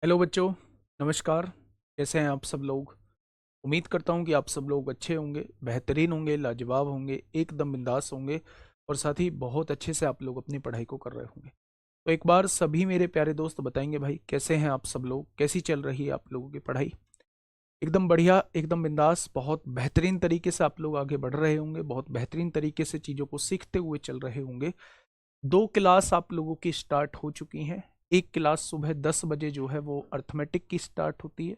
Hello बच्चों, नमस्कार। कैसे हैं आप सब लोग? उम्मीद करता हूं कि आप सब लोग अच्छे होंगे, बेहतरीन होंगे, लाजवाब होंगे, एकदम बिंदास होंगे और साथ ही बहुत अच्छे से आप लोग अपनी पढ़ाई को कर रहे होंगे। तो एक बार सभी मेरे प्यारे दोस्त बताएंगे भाई, कैसे हैं आप सब लोग? कैसी चल रही है आप लोगों की पढ़ाई? एकदम बढ़िया, एकदम बिंदास, बहुत बेहतरीन तरीके से आप लोग आगे बढ़ रहे होंगे, बहुत बेहतरीन तरीके से चीज़ों को सीखते हुए चल रहे होंगे। 2 क्लास आप लोगों की स्टार्ट हो चुकी हैं। एक क्लास सुबह 10 बजे जो है वो अर्थमेटिक की स्टार्ट होती है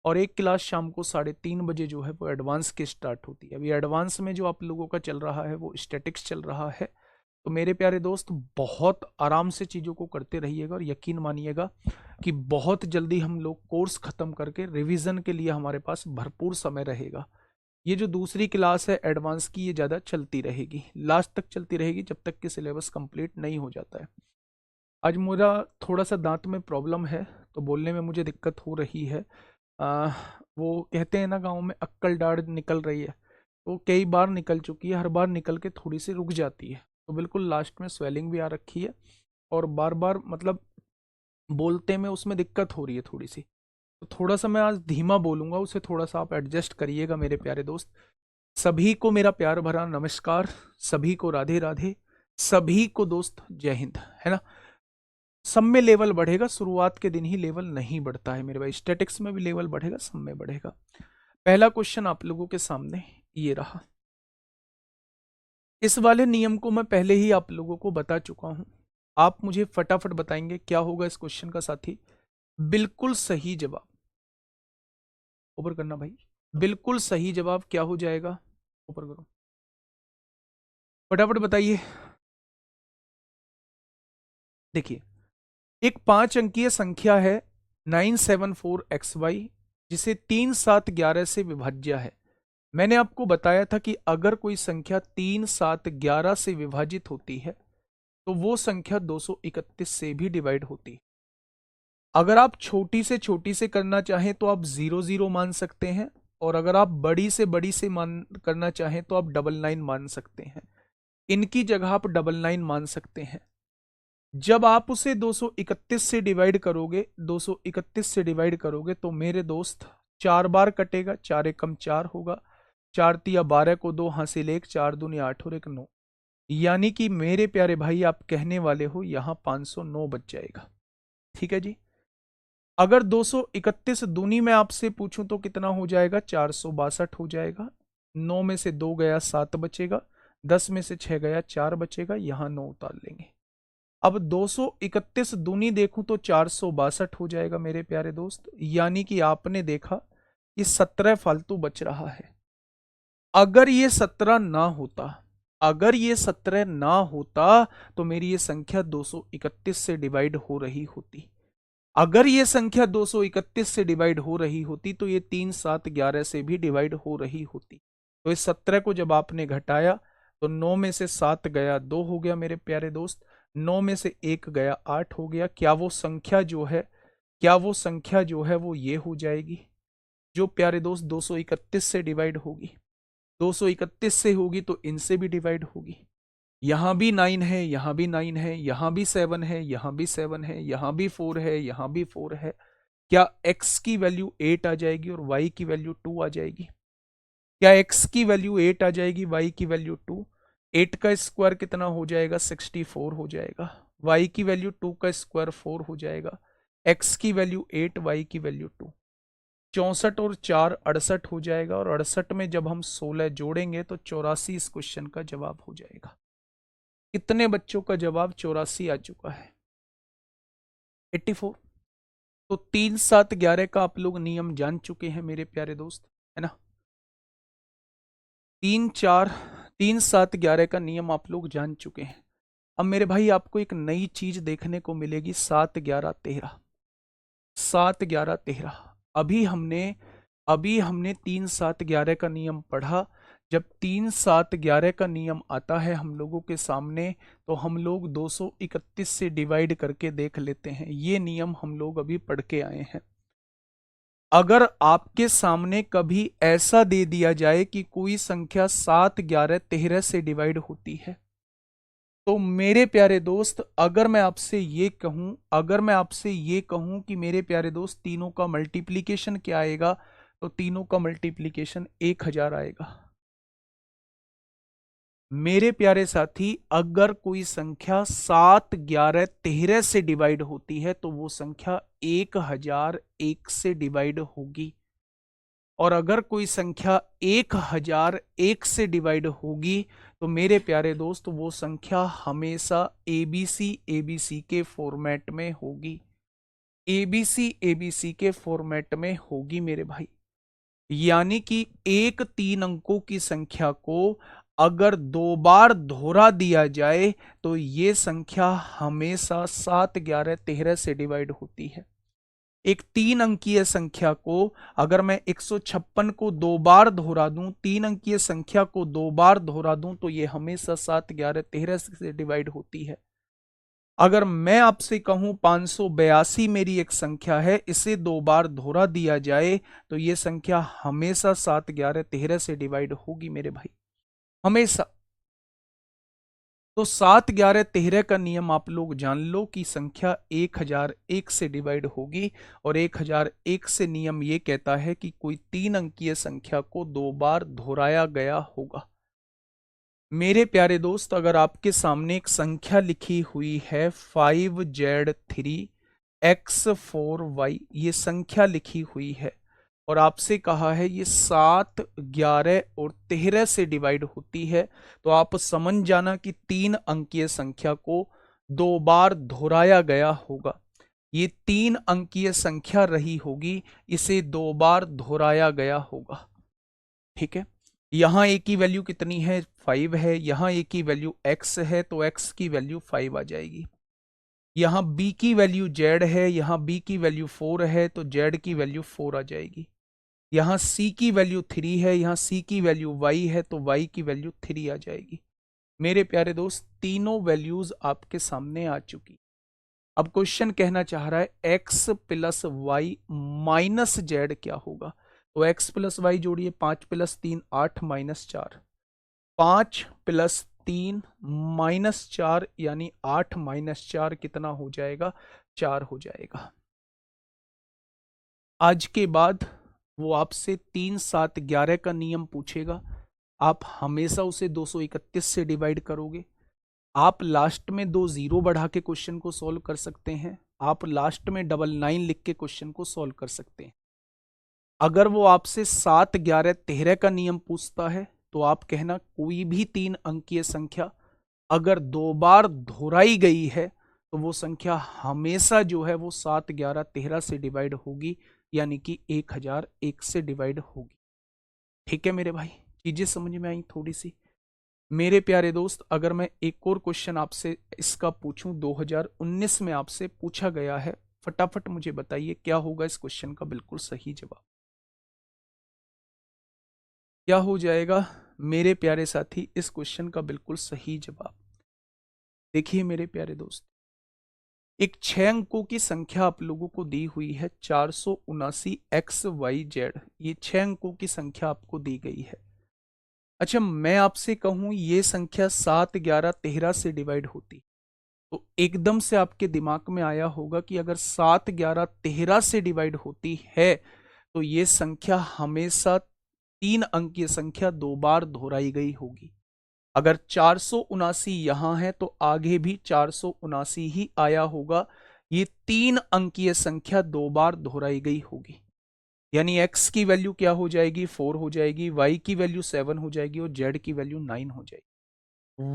और एक क्लास शाम को 3:30 बजे जो है वो एडवांस की स्टार्ट होती है। अभी एडवांस में जो आप लोगों का चल रहा है वो स्टैटिक्स चल रहा है। तो मेरे प्यारे दोस्त, बहुत आराम से चीज़ों को करते रहिएगा और यकीन मानिएगा कि बहुत जल्दी हम लोग कोर्स ख़त्म करके रिवीजन के लिए हमारे पास भरपूर समय रहेगा। ये जो दूसरी क्लास है एडवांस की, ये ज़्यादा चलती रहेगी, लास्ट तक चलती रहेगी जब तक कि सिलेबस कंप्लीट नहीं हो जाता है। आज मेरा थोड़ा सा दांत में प्रॉब्लम है, तो बोलने में मुझे दिक्कत हो रही है। आ, वो कहते हैं ना गांव में, अक्कल दाढ़ निकल रही है। तो कई बार निकल चुकी है, हर बार निकल के थोड़ी सी रुक जाती है, तो बिल्कुल लास्ट में स्वेलिंग भी आ रखी है और बार बार मतलब बोलते में उसमें दिक्कत हो रही है थोड़ी सी। तो थोड़ा सा मैं आज धीमा बोलूंगा, उसे थोड़ा सा आप एडजस्ट करिएगा मेरे प्यारे दोस्त। सभी को मेरा प्यार भरा नमस्कार, सभी को राधे राधे, सभी को दोस्त जय हिंद, है ना। सब में लेवल बढ़ेगा, शुरुआत के दिन ही लेवल नहीं बढ़ता है मेरे भाई। स्टैटिक्स में भी लेवल बढ़ेगा, सब में बढ़ेगा। पहला क्वेश्चन आप लोगों के सामने ये रहा। इस वाले नियम को मैं पहले ही आप लोगों को बता चुका हूं। आप मुझे फटाफट बताएंगे क्या होगा इस क्वेश्चन का साथी। बिल्कुल सही जवाब ऊपर करना भाई। बिल्कुल सही जवाब क्या हो जाएगा? ऊपर करो, फटाफट बताइए। देखिए, एक 5 अंकीय संख्या है 974xy, जिसे 3 7 11 से विभाज्य है। मैंने आपको बताया था कि अगर कोई संख्या 3 7 11 से विभाजित होती है तो वो संख्या 231 से भी डिवाइड होती है। अगर आप छोटी से छोटी से करना चाहें तो आप 00 मान सकते हैं, और अगर आप बड़ी से मान करना चाहें तो आप 99 मान सकते हैं। इनकी जगह आप 99 मान सकते हैं। जब आप उसे 231 से डिवाइड करोगे, 231 से डिवाइड करोगे तो मेरे दोस्त 4 बार कटेगा, 4 एकम 4 होगा। 4 तिया 12 को 2 हासिल 1, 4 दूनी 8 और 1 9। यानी कि मेरे प्यारे भाई, आप कहने वाले हो यहां 509 बच जाएगा। ठीक है जी। अगर 231 दूनी में आपसे पूछूं तो कितना हो जाएगा? 462 हो जाएगा। 9 में से 2 गया 7 बचेगा, 10 में से 6 गया 4 बचेगा, यहां 9 उतार लेंगे। अब 231 दूनी देखूं तो 462 हो जाएगा मेरे प्यारे दोस्त। यानी कि आपने देखा कि 17 फालतू बच रहा है। अगर ये 17 ना होता, अगर ये 17 ना होता तो मेरी ये संख्या 231 से डिवाइड हो रही होती। अगर ये संख्या 231 से डिवाइड हो रही होती तो ये 3 7 11 से भी डिवाइड हो रही होती। तो इस 17 को जब आपने घटाया तो 9 में से 7 गया 2 हो गया मेरे प्यारे दोस्त। 9 में से 1 गया 8 हो गया। क्या वो संख्या जो है, क्या वो संख्या जो है वो ये हो जाएगी जो प्यारे दोस्त 231 से डिवाइड होगी? 231 से होगी तो इनसे भी डिवाइड होगी। यहां भी 9 है, यहां भी 9 है, यहां भी 7 है, यहां भी 7 है, यहां भी 4 है, यहां भी 4 है। क्या x की वैल्यू 8 आ जाएगी और y की वैल्यू 2 आ जाएगी? क्या x की वैल्यू 8 आ जाएगी, y की वैल्यू 2? 8 का स्क्वायर कितना हो जाएगा? 64 हो जाएगा। y की वैल्यू 2 का स्क्वायर 4 हो जाएगा। x की वैल्यू 8, y की वैल्यू 2। 64 और 4 68 हो जाएगा, और 68 में जब हम 16 जोड़ेंगे तो 84 इस क्वेश्चन का जवाब हो जाएगा। कितने बच्चों का जवाब 84 आ चुका है? 84। तो 3 7 11 का आप लोग नियम जान चुके हैं मेरे प्यारे दोस्त, है ना। 3 7 11 का नियम आप लोग जान चुके हैं। अब मेरे भाई आपको एक नई चीज देखने को मिलेगी, 7 11 13। 7 11 13। अभी हमने 3 7 11 का नियम पढ़ा। जब 3 7 11 का नियम आता है हम लोगों के सामने तो हम लोग 231 से डिवाइड करके देख लेते हैं। ये नियम हम लोग अभी पढ़ के आए हैं। अगर आपके सामने कभी ऐसा दे दिया जाए कि कोई संख्या 7 11 13 से डिवाइड होती है तो मेरे प्यारे दोस्त अगर मैं आपसे ये कहूं कि मेरे प्यारे दोस्त तीनों का मल्टीप्लीकेशन क्या आएगा, तो तीनों का मल्टीप्लीकेशन 1000 आएगा। मेरे प्यारे साथी अगर कोई संख्या 7, 11, 13 से डिवाइड होती है तो वो संख्या 1001 से डिवाइड होगी। और अगर कोई संख्या 1001 से डिवाइड होगी तो मेरे प्यारे दोस्त वो संख्या हमेशा एबीसी के फॉर्मेट में होगी। एबीसी के फॉर्मेट में होगी मेरे भाई। यानी कि एक 3 अंकों की संख्या को अगर 2 बार दोहरा दिया जाए तो ये संख्या हमेशा 7, 11, 13 से डिवाइड होती है। एक 3 अंकीय संख्या को अगर मैं 156 को 2 बार दोहरा दूं, 3 अंकीय संख्या को 2 बार दोहरा दूं तो ये हमेशा 7, 11, 13 से डिवाइड होती है। अगर मैं आपसे कहूं 582 मेरी एक संख्या है, इसे 2 बार दोहरा दिया जाए तो ये संख्या हमेशा 7, 11, 13 से डिवाइड होगी मेरे भाई, हमेशा। तो 7, 11, 13 का नियम आप लोग जान लो कि संख्या 1001 से डिवाइड होगी। और 1001 से नियम ये कहता है कि कोई 3 अंकीय संख्या को 2 बार दोहराया गया होगा। मेरे प्यारे दोस्त अगर आपके सामने एक संख्या लिखी हुई है 5Z3X4Y, ये संख्या लिखी हुई है और आपसे कहा है ये 7, 11 और 13 से डिवाइड होती है, तो आप समझ जाना कि 3 अंकीय संख्या को 2 बार दोहराया गया होगा। ये 3 अंकीय संख्या रही होगी, इसे 2 बार दोहराया गया होगा। ठीक है, यहां ए की वैल्यू कितनी है, 5 है। यहां ए की वैल्यू x है तो x की वैल्यू 5 आ जाएगी। यहां b की वैल्यू z है, यहां b की वैल्यू 4 है तो z की वैल्यू 4 आ जाएगी। यहां c की वैल्यू 3 है, यहां c की वैल्यू y है तो y की वैल्यू 3 आ जाएगी। मेरे प्यारे दोस्त तीनों वैल्यूज आपके सामने आ चुकी। अब क्वेश्चन कहना चाह रहा है x plus y minus z क्या होगा। तो x प्लस वाई जोड़िए, 5 प्लस 3 8 माइनस 4, 5 प्लस 3 माइनस 4 यानी 8 माइनस 4 कितना हो जाएगा, 4 हो जाएगा। आज के बाद वो आपसे 3, 7, 11 का नियम पूछेगा, आप हमेशा उसे 231 से डिवाइड करोगे। आप लास्ट में 2 जीरो बढ़ा के क्वेश्चन को सॉल्व कर सकते हैं, आप लास्ट में 99 लिख के क्वेश्चन को सॉल्व कर सकते हैं। अगर वो आपसे 7, 11, 13 का नियम पूछता है तो आप कहना कोई भी 3 अंकीय संख्या अगर 2 बार दोहराई गई है तो वो संख्या हमेशा जो है वो 7, 11, 13 से डिवाइड होगी, यानी कि 1001 से डिवाइड होगी। ठीक है मेरे भाई, चीजें समझ में आई थोड़ी सी। मेरे प्यारे दोस्त अगर मैं एक और क्वेश्चन आपसे इसका पूछूं, 2019 में आपसे पूछा गया है, फटाफट मुझे बताइए क्या होगा इस क्वेश्चन का बिल्कुल सही जवाब, क्या हो जाएगा मेरे प्यारे साथी इस क्वेश्चन का बिल्कुल सही जवाब। देखिए मेरे प्यारे दोस्त, एक 6 अंकों की संख्या आप लोगों को दी हुई है 479XYZ, ये 6 अंकों की संख्या आपको दी गई है। अच्छा मैं आपसे कहूं ये संख्या 7, 11, 13 से डिवाइड होती तो एकदम से आपके दिमाग में आया होगा कि अगर 7, 11, 13 से डिवाइड होती है तो ये संख्या हमेशा 3 अंकीय संख्या 2 बार दोहराई गई होगी। अगर 479 यहां है तो आगे भी 479 ही आया होगा, ये 3 अंकीय संख्या 2 बार दोहराई गई होगी। यानी x की वैल्यू क्या हो जाएगी, 4 हो जाएगी, y की वैल्यू 7 हो जाएगी और z की वैल्यू 9 हो जाएगी।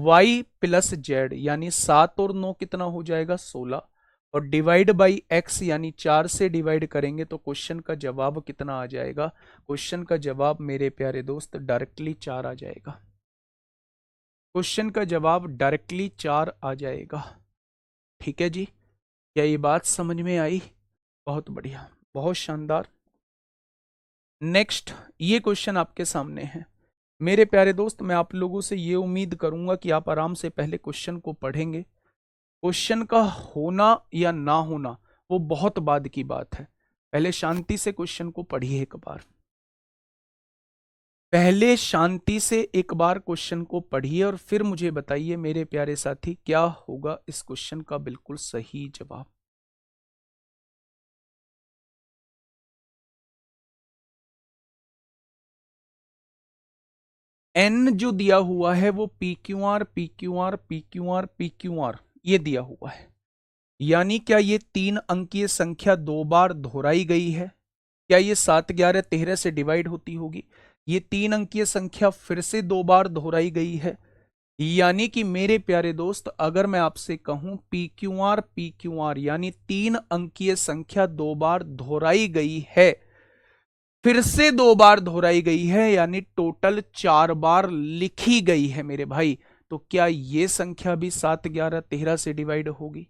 y प्लस जेड यानी 7 और 9 कितना हो जाएगा, 16, और डिवाइड बाई x यानी 4 से डिवाइड करेंगे तो क्वेश्चन का जवाब कितना आ जाएगा, क्वेश्चन का जवाब मेरे प्यारे दोस्त डायरेक्टली 4 आ जाएगा। क्वेश्चन का जवाब डायरेक्टली 4 आ जाएगा। ठीक है जी, क्या ये बात समझ में आई? बहुत बढ़िया, बहुत शानदार। नेक्स्ट ये क्वेश्चन आपके सामने है मेरे प्यारे दोस्त, मैं आप लोगों से ये उम्मीद करूंगा कि आप आराम से पहले क्वेश्चन को पढ़ेंगे। क्वेश्चन का होना या ना होना वो बहुत बाद की बात है, पहले शांति से क्वेश्चन को पढ़िए एक बार। पहले शांति से एक बार क्वेश्चन को पढ़िए और फिर मुझे बताइए मेरे प्यारे साथी, क्या होगा इस क्वेश्चन का बिल्कुल सही जवाब। एन जो दिया हुआ है वो P Q R P Q R P Q R P Q R ये दिया हुआ है, यानी क्या ये 3 अंकीय संख्या 2 बार दोहराई गई है? क्या ये 7, 11, 13 से डिवाइड होती होगी? ये 3 अंकीय संख्या फिर से 2 बार दोहराई गई है, यानी कि मेरे प्यारे दोस्त अगर मैं आपसे कहूं पी क्यू आर यानी 3 अंकीय संख्या 2 बार दोहराई गई है, फिर से 2 बार दोहराई गई है, यानी टोटल 4 बार लिखी गई है मेरे भाई, तो क्या ये संख्या भी 7, 11, 13 से डिवाइड होगी?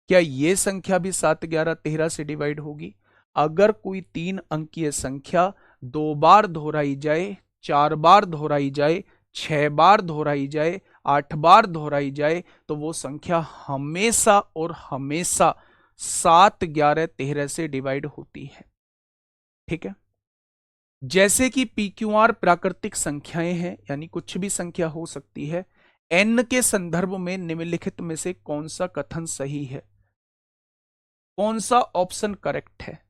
क्या ये संख्या भी 7, 11, 13 से डिवाइड होगी? अगर कोई 3 अंकीय संख्या 2 बार दोहराई जाए, 4 बार दोहराई जाए, 6 बार दोहराई जाए, 8 बार दोहराई जाए, तो वो संख्या हमेशा और हमेशा 7, 11, 13 से डिवाइड होती है। ठीक है, जैसे कि पी क्यू आर प्राकृतिक संख्याएं हैं, यानी कुछ भी संख्या हो सकती है। एन के संदर्भ में निम्नलिखित में से कौन सा कथन सही है, कौन सा ऑप्शन करेक्ट है?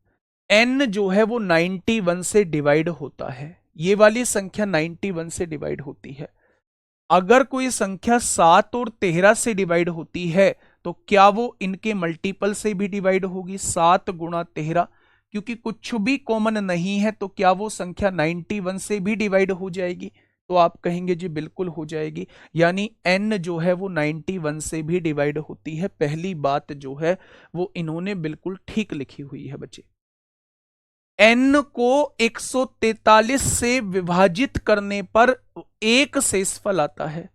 एन जो है वो 91 से डिवाइड होता है, ये वाली संख्या 91 से डिवाइड होती है। अगर कोई संख्या 7 और 13 से डिवाइड होती है तो क्या वो इनके मल्टीपल से भी डिवाइड होगी, 7 गुणा 13? क्योंकि कुछ भी कॉमन नहीं है तो क्या वो संख्या 91 से भी डिवाइड हो जाएगी? तो आप कहेंगे जी बिल्कुल हो जाएगी, यानी n जो है वो 91 से भी डिवाइड होती है। पहली बात जो है वो इन्होंने बिल्कुल ठीक लिखी हुई है बच्चे। n को 143 से विभाजित करने पर एक शेषफल आता है।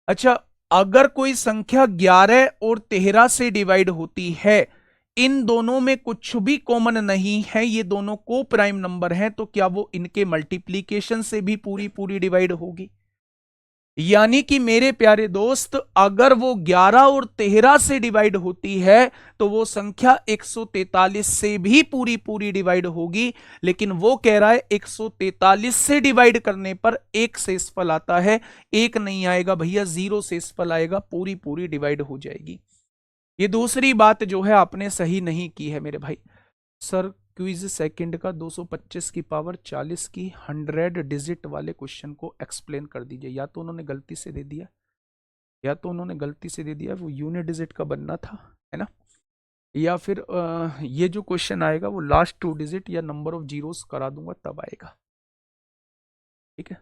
अच्छा, अगर कोई संख्या 11 और 13 से डिवाइड होती है, इन दोनों में कुछ भी कॉमन नहीं है, ये दोनों को प्राइम नंबर हैं, तो क्या वो इनके मल्टीप्लीकेशन से भी पूरी पूरी डिवाइड होगी? यानी कि मेरे प्यारे दोस्त अगर वो 11 और 13 से डिवाइड होती है तो वो संख्या 143 से भी पूरी पूरी डिवाइड होगी, लेकिन वो कह रहा है 143 से डिवाइड करने पर एक शेषफल आता है। एक नहीं आएगा भैया, 0 शेषफल आएगा, पूरी पूरी डिवाइड हो जाएगी। ये दूसरी बात जो है आपने सही नहीं की है मेरे भाई। सर क्विज सेकंड का 225 की पावर 40 की 100 डिजिट वाले क्वेश्चन को एक्सप्लेन कर दीजिए। या तो उन्होंने गलती से दे दिया, या तो उन्होंने गलती से दे दिया, वो यूनिट डिजिट का बनना था, है ना, या फिर ये जो क्वेश्चन आएगा वो लास्ट 2 डिजिट या नंबर ऑफ जीरोस करा दूंगा तब आएगा। ठीक है,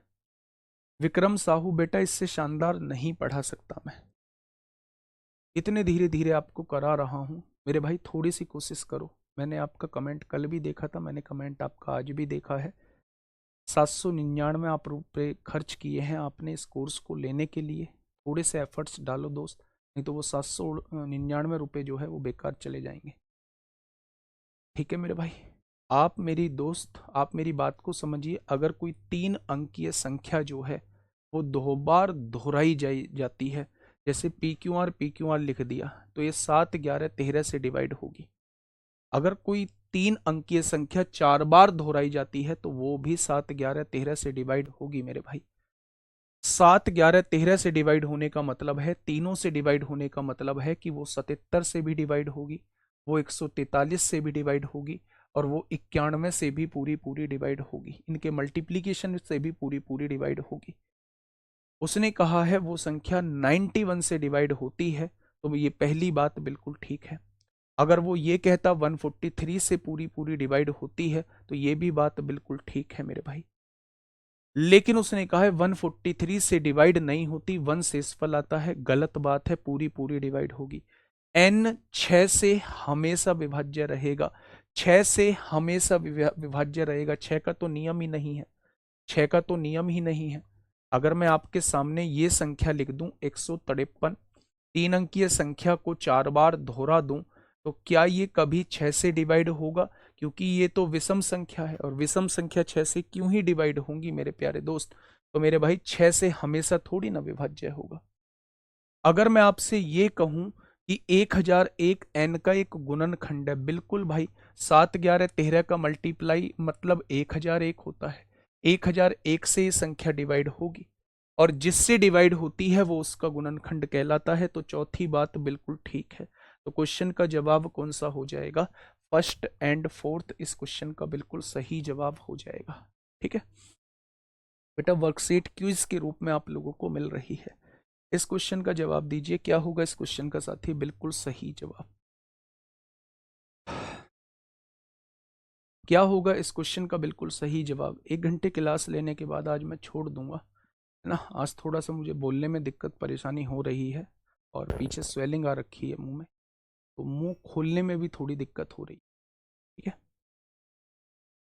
विक्रम साहू बेटा इससे शानदार नहीं पढ़ा सकता मैं, इतने धीरे धीरे आपको करा रहा हूं मेरे भाई, थोड़ी सी कोशिश करो। मैंने आपका कमेंट कल भी देखा था, मैंने कमेंट आपका आज भी देखा है। 799 आप रुपये खर्च किए हैं आपने इस कोर्स को लेने के लिए, थोड़े से एफर्ट्स डालो दोस्त, नहीं तो वो 799 रुपये जो है वो बेकार चले जाएंगे। ठीक है मेरे भाई, आप मेरी दोस्त, आप मेरी बात को समझिए। अगर कोई 3 अंकीय संख्या जो है वो 2 बार दोहराई जाती है, जैसे पी क्यू आर लिख दिया, तो ये 7, 11, 13 से डिवाइड होगी। अगर कोई 3 अंकीय संख्या 4 बार दोहराई जाती है तो वो भी 7, 11, 13 से डिवाइड होगी मेरे भाई। 7, 11, 13 से डिवाइड होने का मतलब है, तीनों से डिवाइड होने का मतलब है कि वो 77 से भी डिवाइड होगी, वो 143 से भी डिवाइड होगी, और वो 91 से भी पूरी पूरी डिवाइड होगी, इनके मल्टीप्लीकेशन से भी पूरी पूरी डिवाइड होगी। उसने कहा है वो संख्या 91 से डिवाइड होती है, तो ये पहली बात बिल्कुल ठीक है। अगर वो ये कहता 143 से पूरी पूरी डिवाइड होती है तो ये भी बात बिल्कुल ठीक है मेरे भाई। लेकिन उसने कहा है 143 से डिवाइड नहीं होती, 1 शेषफल आता है, गलत बात है, पूरी पूरी डिवाइड होगी। n 6 से हमेशा विभाज्य रहेगा, 6 से हमेशा विभाज्य रहेगा, 6 का तो नियम ही नहीं है, 6 का तो नियम ही नहीं है। अगर मैं आपके सामने ये संख्या लिख दूं 153, 3 अंकीय संख्या को 4 बार दोहरा दूं, तो क्या ये कभी 6 से डिवाइड होगा? क्योंकि ये तो विषम संख्या है, और विषम संख्या 6 से क्यों ही डिवाइड होंगी मेरे प्यारे दोस्त? तो मेरे भाई 6 से हमेशा थोड़ी ना विभाज्य होगा। अगर मैं आपसे ये कहूं कि 1001 n का एक गुणनखंड है, बिल्कुल भाई, 7, 11, 13 का मल्टीप्लाई मतलब 1001 होता है। 1001 से ये संख्या डिवाइड होगी और जिससे डिवाइड होती है वो उसका गुणनखंड कहलाता है। तो चौथी बात बिल्कुल ठीक है। तो क्वेश्चन का जवाब कौन सा हो जाएगा? फर्स्ट एंड फोर्थ इस क्वेश्चन का बिल्कुल सही जवाब हो जाएगा। ठीक है बेटा, वर्कशीट क्विज के रूप में आप लोगों को मिल रही है। इस क्वेश्चन का जवाब दीजिए, क्या होगा इस क्वेश्चन का साथी? बिल्कुल सही जवाब क्या होगा इस क्वेश्चन का? बिल्कुल सही जवाब। 1 घंटे क्लास लेने के बाद आज मैं छोड़ दूंगा, है ना। आज थोड़ा सा मुझे बोलने में दिक्कत परेशानी हो रही है और पीछे स्वेलिंग आ रखी है मुंह में, तो मुंह खोलने में भी थोड़ी दिक्कत हो रही है। ठीक है,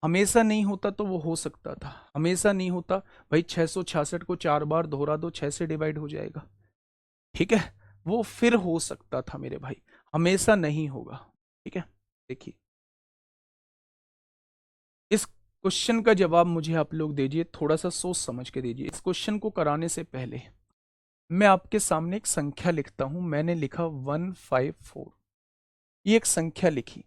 हमेशा नहीं होता तो वो हो सकता था, हमेशा नहीं होता भाई। 666 को 4 बार दोहरा दो, 6 से डिवाइड हो जाएगा। ठीक है, वो फिर हो सकता था मेरे भाई, हमेशा नहीं होगा। ठीक है, देखिए इस क्वेश्चन का जवाब मुझे आप लोग दीजिए, थोड़ा सा सोच समझ के दीजिए। इस क्वेश्चन को कराने से पहले मैं आपके सामने एक संख्या लिखता हूं। मैंने लिखा 154, ये एक संख्या लिखी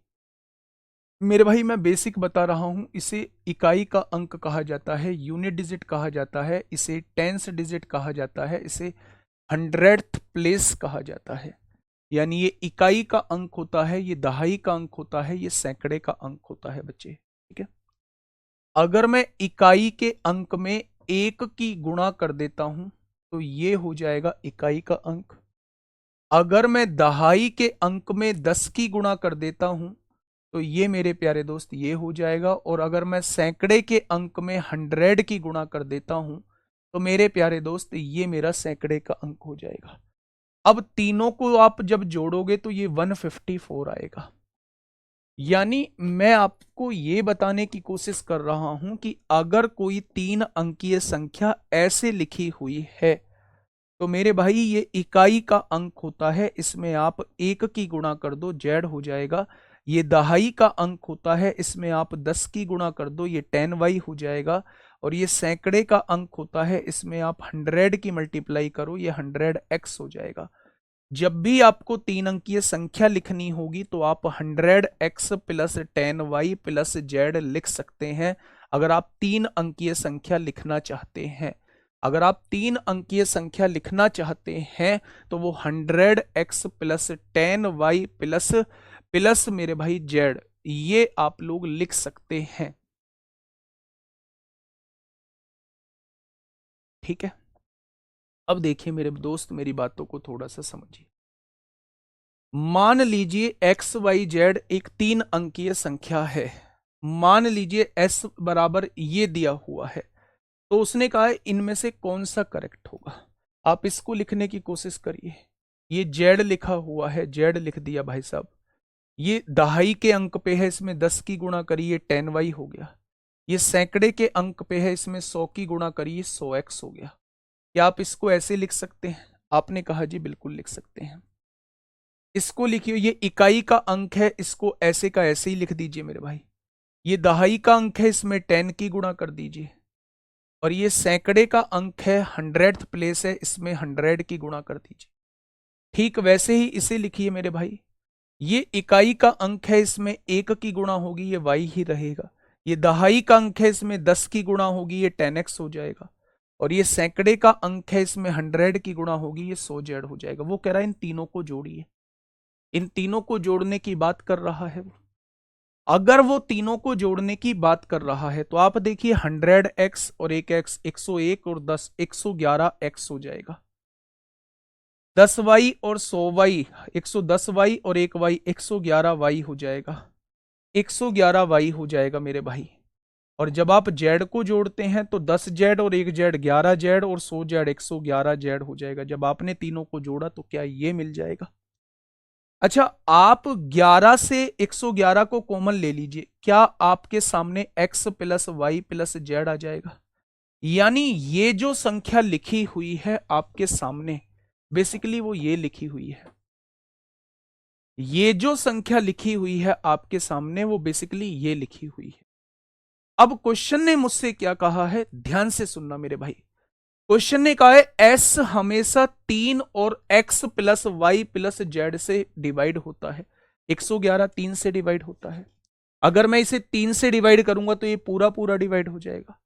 मेरे भाई। मैं बेसिक बता रहा हूं, इसे इकाई का अंक कहा जाता है, यूनिट डिजिट कहा जाता है, इसे टेंस डिजिट कहा जाता है, इसे 100th प्लेस कहा जाता है। यानी ये इकाई का अंक होता है, ये दहाई का अंक होता है, ये सैकड़े का अंक होता है बच्चे। ठीक है, अगर मैं इकाई के अंक में 1 की गुणा कर देता हूं तो ये हो जाएगा इकाई का अंक। अगर मैं दहाई के अंक में 10 की गुणा कर देता हूं तो ये मेरे प्यारे दोस्त ये हो जाएगा। और अगर मैं सैकड़े के अंक में 100 की गुणा कर देता हूं तो मेरे प्यारे दोस्त ये मेरा सैकड़े का अंक हो जाएगा। अब तीनों को आप जब जोड़ोगे तो ये 154 आएगा। यानी मैं आपको ये बताने की कोशिश कर रहा हूं कि अगर कोई 3 अंकीय संख्या ऐसे लिखी हुई है तो मेरे भाई ये इकाई का अंक होता है, इसमें आप 1 की गुणा कर दो, जेड हो जाएगा। ये दहाई का अंक होता है, इसमें आप 10 की गुणा कर दो, ये 10y हो जाएगा। और ये सैकड़े का अंक होता है, इसमें आप 100 की मल्टीप्लाई करो, ये 100x हो जाएगा। जब भी आपको 3 अंकीय संख्या लिखनी होगी तो आप 100x plus 10y plus z लिख सकते हैं। अगर आप 3 अंकीय संख्या लिखना चाहते हैं, अगर आप 3 अंकीय संख्या लिखना चाहते हैं तो वो 100x plus 10y plus plus मेरे भाई z, ये आप लोग लिख सकते हैं। ठीक है, अब देखिए मेरे दोस्त, मेरी बातों को थोड़ा सा समझिए। मान लीजिए एक्स वाई जेड एक 3 अंकीय संख्या है। मान लीजिए एस बराबर ये दिया हुआ है, तो उसने कहा है इनमें से कौन सा करेक्ट होगा। आप इसको लिखने की कोशिश करिए। ये जेड लिखा हुआ है, जेड लिख दिया भाई साहब। ये दहाई के अंक पे है, इसमें 10 की गुणा करिए 10y हो गया। ये सैकड़े के अंक पे है, इसमें 100 की गुणा करिए 100x हो गया। क्या आप इसको ऐसे लिख सकते हैं? आपने कहा जी बिल्कुल लिख सकते हैं। इसको लिखिए, ये इकाई का अंक है, इसको ऐसे का ऐसे ही लिख दीजिए मेरे भाई। ये दहाई का अंक है, इसमें 10 की गुणा कर दीजिए। और ये सैकड़े का अंक है, 100th प्लेस है, इसमें 100 की गुणा कर दीजिए। ठीक वैसे ही इसे लिखिए मेरे भाई। ये इकाई का अंक है, इसमें 1 की गुणा होगी, ये y ही रहेगा। ये दहाई का अंक है, इसमें 10 की गुणा होगी, ये 10x हो जाएगा। और ये सैकड़े का अंक है, इसमें 100 की गुणा होगी, ये 100z हो जाएगा। वो कह रहा है इन तीनों को जोड़िए, इन तीनों को जोड़ने की बात कर रहा है वो। अगर वो तीनों को जोड़ने की बात कर रहा है तो आप देखिए 100x और 1x 101 और 10 111x हो जाएगा। 10y और 100y 110y और 1y 111y हो जाएगा। 111y हो जाएगा मेरे भाई। और जब आप जेड को जोड़ते हैं तो 10 जेड और 1 जेड 11 जेड और 100 जेड 111 जेड हो जाएगा। जब आपने तीनों को जोड़ा तो क्या ये मिल जाएगा? अच्छा, आप 11 से 111 को कॉमन ले लीजिए, क्या आपके सामने x plus Y plus Z आ जाएगा? यानी ये जो संख्या लिखी हुई है आपके सामने, बेसिकली वो ये लिखी हुई है। ये जो संख्या लिखी हुई है आपके सामने वो बेसिकली ये लिखी हुई है। अब क्वेश्चन ने मुझसे क्या कहा है, ध्यान से सुनना मेरे भाई। क्वेश्चन ने कहा है s हमेशा 3 और x plus Y plus z से डिवाइड होता है। 111 3 से डिवाइड होता है। अगर मैं इसे 3 से डिवाइड करूंगा तो ये पूरा पूरा डिवाइड हो जाएगा।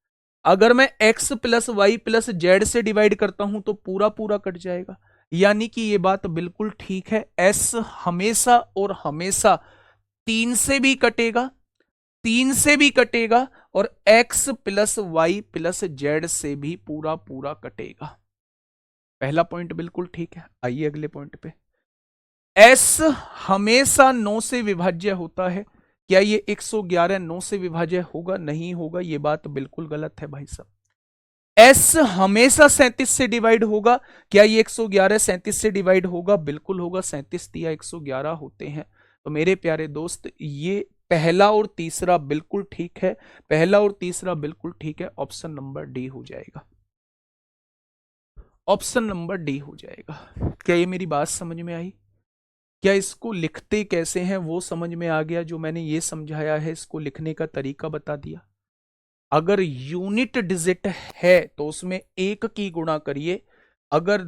अगर मैं x plus Y plus z से डिवाइड करता हूं तो पूरा पूरा कट जाएगा, यानी कि ये बात बिल्कुल ठीक है। s हमेशा और हमेशा 3 से भी कटेगा, 3 से भी कटेगा, और x plus Y plus z से भी पूरा पूरा कटेगा। पहला पॉइंट बिल्कुल ठीक है। आइए अगले पॉइंट पे। s हमेशा 9 से विभाज्य होता है। क्या ये 111 9 से विभाज्य होगा? नहीं होगा, ये बात बिल्कुल गलत है भाई साहब। s हमेशा 37 से डिवाइड होगा। क्या ये 111 37 से डिवाइड होगा? बिल्कुल होगा, 37 दिया 111 होते हैं। तो मेरे प्यारे दोस्त, ये पहला और तीसरा बिल्कुल ठीक है, पहला और तीसरा बिल्कुल ठीक है। ऑप्शन नंबर डी हो जाएगा, ऑप्शन नंबर डी हो जाएगा। क्या ये मेरी बात समझ में आई? क्या इसको लिखते कैसे हैं वो समझ में आ गया? जो मैंने ये समझाया है, इसको लिखने का तरीका बता दिया। अगर यूनिट डिजिट है तो उसमें 1 की गुणा करिए। अगर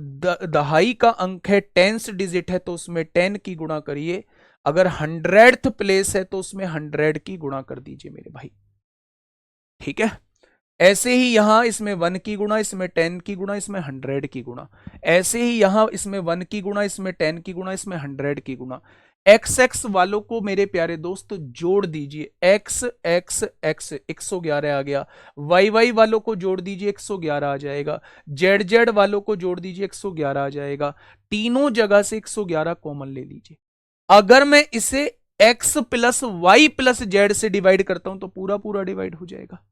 दहाई का अंक है, टेंस डिजिट है, तो उसमें 10 की गुणा करिए। अगर 100th प्लेस है तो उसमें 100 की गुणा कर दीजिए मेरे भाई। ठीक है, ऐसे ही यहां इसमें 1 की गुणा, इसमें 10 की गुणा, इसमें 100 की गुणा। ऐसे ही यहां इसमें 1 की गुणा, इसमें 10 की गुणा, इसमें 100 की गुणा। एक्स एक्स वालों को मेरे प्यारे दोस्त जोड़ दीजिए, एक्स एक्स एक्स 111 आ गया। वाई वाई वालों को जोड़ दीजिए, 111 आ जाएगा। जेड जेड वालों को जोड़ दीजिए, 111 आ जाएगा। तीनों जगह से 111 कॉमन ले लीजिए। अगर मैं इसे x plus Y plus z से डिवाइड करता हूं तो पूरा पूरा डिवाइड हो जाएगा।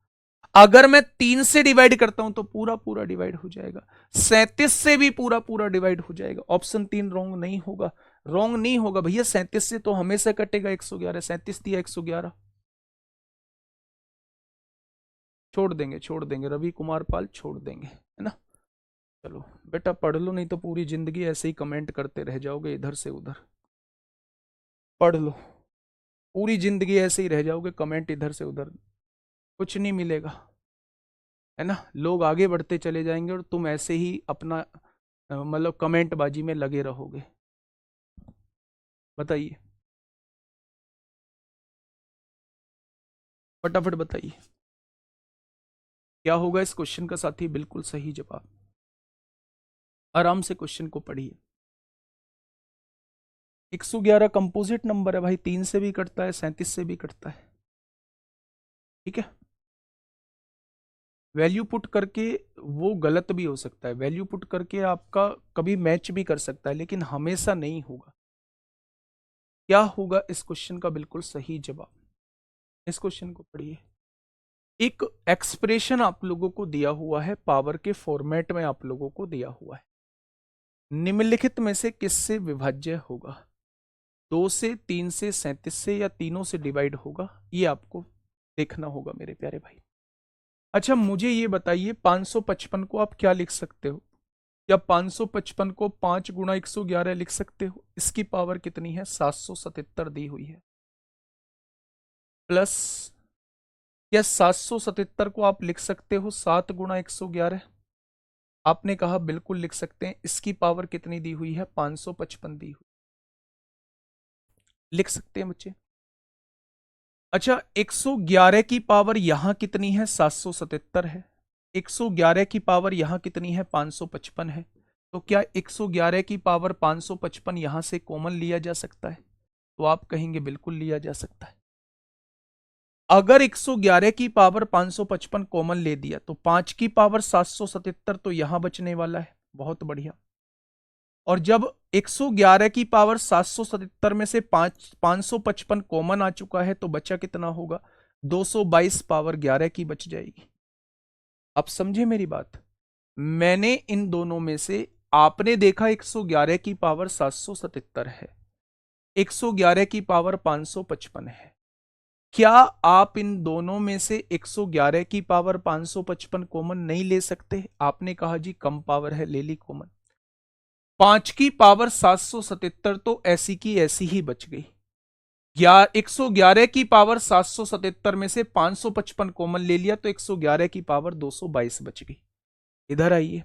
अगर मैं 3 से डिवाइड करता हूं तो पूरा पूरा डिवाइड हो जाएगा। 37 से भी पूरा पूरा डिवाइड हो जाएगा। ऑप्शन 3 रॉन्ग नहीं होगा, रॉन्ग नहीं होगा भैया। 37 से तो हमेशा कटेगा 111, 37 दिया 111। छोड़ देंगे, छोड़ देंगे रवि कुमार पाल, छोड़ देंगे, है ना। चलो बेटा पढ़ लो, नहीं तो पूरी जिंदगी ऐसे ही कमेंट करते रह जाओगे इधर से उधर। पढ़ लो, पूरी जिंदगी ऐसे ही रह जाओगे, कमेंट इधर से उधर, कुछ नहीं मिलेगा, है ना। लोग आगे बढ़ते चले जाएंगे और तुम ऐसे ही अपना मतलब कमेंट बाजी में लगे रहोगे। बताइए, फटाफट बताइए क्या होगा इस क्वेश्चन का साथी? बिल्कुल सही जवाब। आराम से क्वेश्चन को पढ़िए। 111 कंपोजिट नंबर है भाई, 3 से भी कटता है, 37 से भी कटता है। ठीक है, वैल्यू पुट करके वो गलत भी हो सकता है, वैल्यू पुट करके आपका कभी मैच भी कर सकता है, लेकिन हमेशा नहीं होगा। क्या होगा इस क्वेश्चन का बिल्कुल सही जवाब? इस क्वेश्चन को पढ़िए। एक एक्सप्रेशन आप लोगों को दिया हुआ है, पावर के फॉर्मेट में आप लोगों को दिया हुआ है। निम्नलिखित में से किससे विभाज्य होगा? 2 से, 3 से, 37 से, या तीनों से डिवाइड होगा? ये आपको देखना होगा मेरे प्यारे भाई। अच्छा मुझे ये बताइए, 555 को आप क्या लिख सकते हो? क्या 555 को 5 गुणा 111 लिख सकते हो? इसकी पावर कितनी है? 777 दी हुई है। प्लस, क्या 777 को आप लिख सकते हो 7 गुणा 111? आपने कहा बिल्कुल लिख सकते हैं। इसकी पावर कितनी दी हुई है? 555 दी हुई, लिख सकते हैं बच्चे। अच्छा 111 की पावर यहां कितनी है? 777 है। 111 की पावर यहां कितनी है? 555 है। तो क्या 111 की पावर 555 यहां से कॉमन लिया जा सकता है? तो आप कहेंगे बिल्कुल लिया जा सकता है। अगर 111 की पावर 555 कॉमन ले दिया तो 5 की पावर 777 तो यहां बचने वाला है। बहुत बढ़िया। और जब 111 की पावर 777 में से 555 कॉमन आ चुका है तो बचा कितना होगा? 222 पावर 11 की बच जाएगी। अब समझे मेरी बात? मैंने इन दोनों में से, आपने देखा 111 की पावर 777 है, 111 की पावर 555 है। क्या आप इन दोनों में से 111 की पावर 555 कॉमन नहीं ले सकते? आपने कहा जी कम पावर है, ले ली कॉमन। 5 की पावर 777 तो ऐसी की ऐसी ही बच गई। 111 की पावर 777 में से 555 कॉमन ले लिया तो 111 की पावर 222 बच गई। इधर आइए,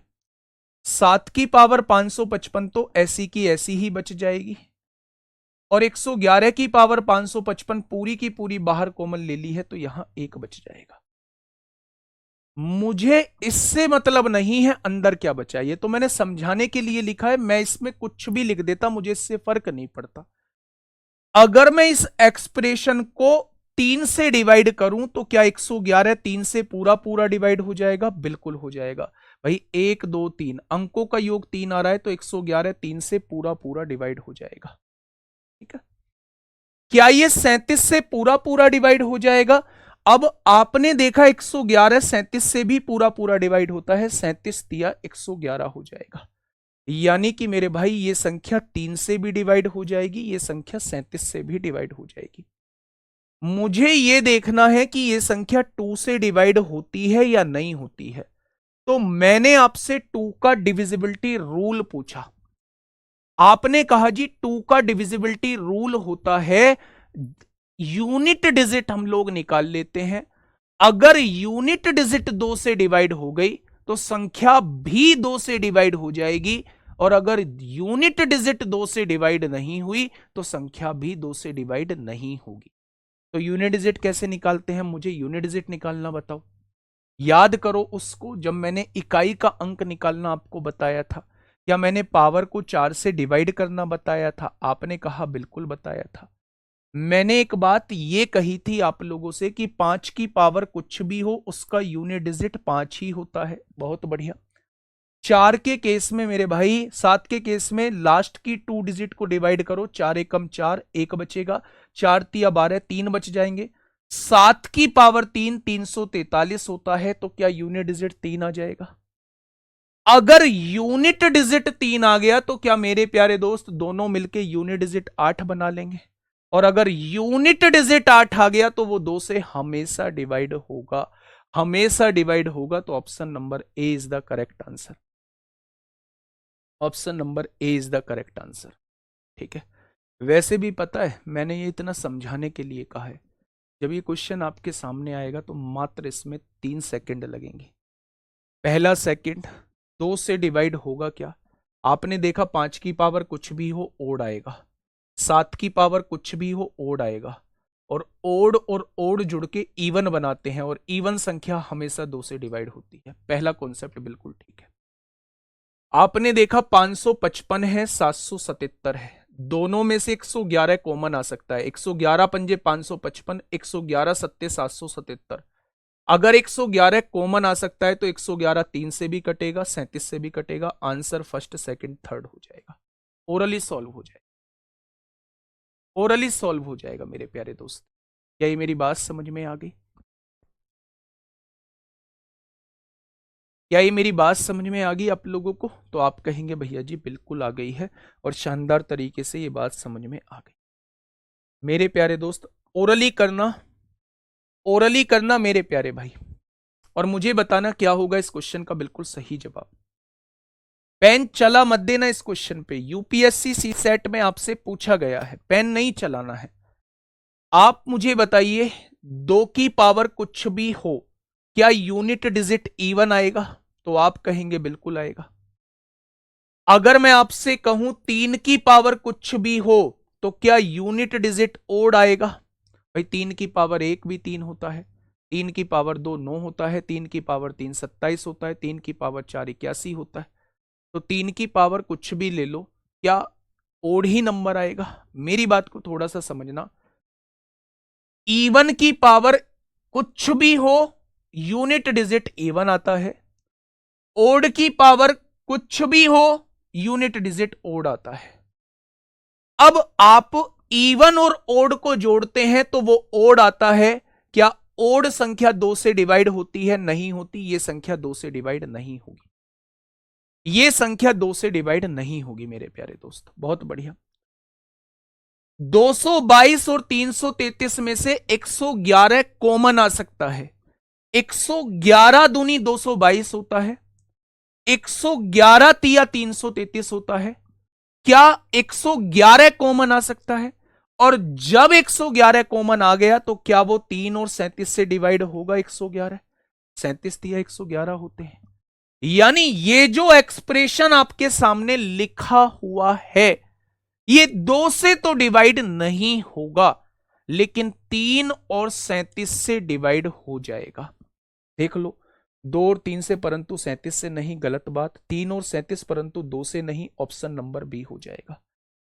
7 की पावर 555 तो ऐसी की ऐसी ही बच जाएगी, और 111 की पावर 555 पूरी की पूरी बाहर कॉमन ले ली है तो यहां एक बच जाएगा। मुझे इससे मतलब नहीं है अंदर क्या बचा है, ये तो मैंने समझाने के लिए लिखा है, मैं इसमें कुछ भी लिख देता, मुझे इससे फर्क नहीं पड़ता। अगर मैं इस एक्सप्रेशन को 3 से डिवाइड करूं तो क्या 111 3 से पूरा पूरा डिवाइड हो जाएगा? बिल्कुल हो जाएगा भाई। 1 2 3 अंकों का योग 3 आ रहा है तो 111 3 से पूरा पूरा डिवाइड हो जाएगा। ठीक है, क्या ये 37 से पूरा पूरा डिवाइड हो जाएगा? अब आपने देखा 111 37 से भी पूरा पूरा डिवाइड होता है, 37 दिया 111 हो जाएगा। यानी कि मेरे भाई ये संख्या 3 से भी डिवाइड हो जाएगी, ये संख्या 37 से भी डिवाइड हो जाएगी। मुझे ये देखना है कि ये संख्या 2 से डिवाइड होती है या नहीं होती है। तो मैंने आपसे 2 का डिविजिबिलिटी रूल पूछा, आपने कहा जी 2 का डिविजिबिलिटी रूल होता है यूनिट डिजिट हम लोग निकाल लेते हैं। अगर यूनिट डिजिट 2 से डिवाइड हो गई तो संख्या भी 2 से डिवाइड हो जाएगी, और अगर यूनिट डिजिट 2 से डिवाइड नहीं हुई तो संख्या भी 2 से डिवाइड नहीं होगी। तो यूनिट डिजिट कैसे निकालते हैं? मुझे यूनिट डिजिट निकालना बताओ। याद करो उसको, जब मैंने इकाई का अंक निकालना आपको बताया था, या मैंने पावर को 4 से डिवाइड करना बताया था? आपने कहा बिल्कुल बताया था। मैंने एक बात ये कही थी आप लोगों से कि 5 की पावर कुछ भी हो उसका यूनिट डिजिट 5 ही होता है। बहुत बढ़िया। 4 के केस में मेरे भाई, 7 के केस में लास्ट की 2 डिजिट को डिवाइड करो, 4 एकम 4, 1 बचेगा, 4 तिया 12, 3 बच जाएंगे। 7 की पावर 3 343 होता है, तो क्या यूनिट डिजिट 3 आ जाएगा? अगर यूनिट डिजिट 3 आ गया तो क्या मेरे प्यारे दोस्त दोनों मिलके यूनिट डिजिट 8 बना लेंगे? और अगर यूनिट डिजिट 8 आ गया तो वो 2 से हमेशा डिवाइड होगा, हमेशा डिवाइड होगा। तो option number A is the correct answer. Option number A is the correct answer. ठीक है, वैसे भी पता है मैंने ये इतना समझाने के लिए कहा है, जब ये क्वेश्चन आपके सामने आएगा तो मात्र इसमें 3 सेकंड लगेंगे। पहला सेकंड, 2 से डिवाइड होगा क्या? आपने देखा 5 की पावर कुछ भी हो ओड आएगा, 7 की पावर कुछ भी हो ओड आएगा, और ओड जुड़ के इवन बनाते हैं, और इवन संख्या हमेशा 2 से डिवाइड होती है। पहला कॉन्सेप्ट बिल्कुल ठीक है। आपने देखा 555 है, 777 है, दोनों में से 111 कॉमन आ सकता है। 111 पंजे 555, 111 सत्ते 777। अगर 111 कॉमन आ सकता है तो 111 3 से भी कटेगा, 37 से भी कटेगा। आंसर फर्स्ट सेकंड थर्ड हो जाएगा, ओरली सॉल्व हो जाएगा, ओरली सॉल्व हो जाएगा मेरे प्यारे दोस्त। क्या ये मेरी बात समझ में आ गई? क्या ये मेरी बात समझ में आ गई आप लोगों को? तो आप कहेंगे भैया जी बिल्कुल आ गई है, और शानदार तरीके से ये बात समझ में आ गई। मेरे प्यारे दोस्त ओरली करना, ओरली करना मेरे प्यारे भाई, और मुझे बताना क्या होगा इस क्वेश्चन का बिल्कुल सही जवाब। पेन चला मत देना इस क्वेश्चन पे, यूपीएससी सी सेट में आपसे पूछा गया है, पेन नहीं चलाना है। आप मुझे बताइए 2 की पावर कुछ भी हो, क्या यूनिट डिजिट इवन आएगा? तो आप कहेंगे बिल्कुल आएगा। अगर मैं आपसे कहूं 3 की पावर कुछ भी हो तो क्या यूनिट डिजिट ओड आएगा? भाई 3 की पावर 1 भी 3 होता है, 3 की पावर 2 9 होता है, 3 की पावर 3 27 होता है, 3 की पावर 4 81 होता है। तो 3 की पावर कुछ भी ले लो, क्या ओड ही नंबर आएगा? मेरी बात को थोड़ा सा समझना। इवन की पावर कुछ भी हो यूनिट डिजिट इवन आता है, ओड की पावर कुछ भी हो यूनिट डिजिट ओड आता है। अब आप इवन और ओड को जोड़ते हैं तो वो ओड आता है। क्या ओड संख्या 2 से डिवाइड होती है? नहीं होती, ये संख्या 2 से डिवाइड नहीं होगी, ये संख्या 2 से डिवाइड नहीं होगी मेरे प्यारे दोस्त। बहुत बढ़िया। 222 और 333 में से 111 कॉमन आ सकता है। 111 दूनी 222 होता है, 111 तिया 333 होता है। क्या 111 कॉमन आ सकता है? और जब 111 कॉमन आ गया तो क्या वो 3 और 37 से डिवाइड होगा? 111 37 तिया 111 होते हैं। यानी ये जो एक्सप्रेशन आपके सामने लिखा हुआ है ये 2 से तो डिवाइड नहीं होगा, लेकिन 3 और 37 से डिवाइड हो जाएगा। देख लो, 2 और 3 से परंतु 37 से नहीं, गलत बात। 3 और 37 परंतु 2 से नहीं, ऑप्शन नंबर बी हो जाएगा।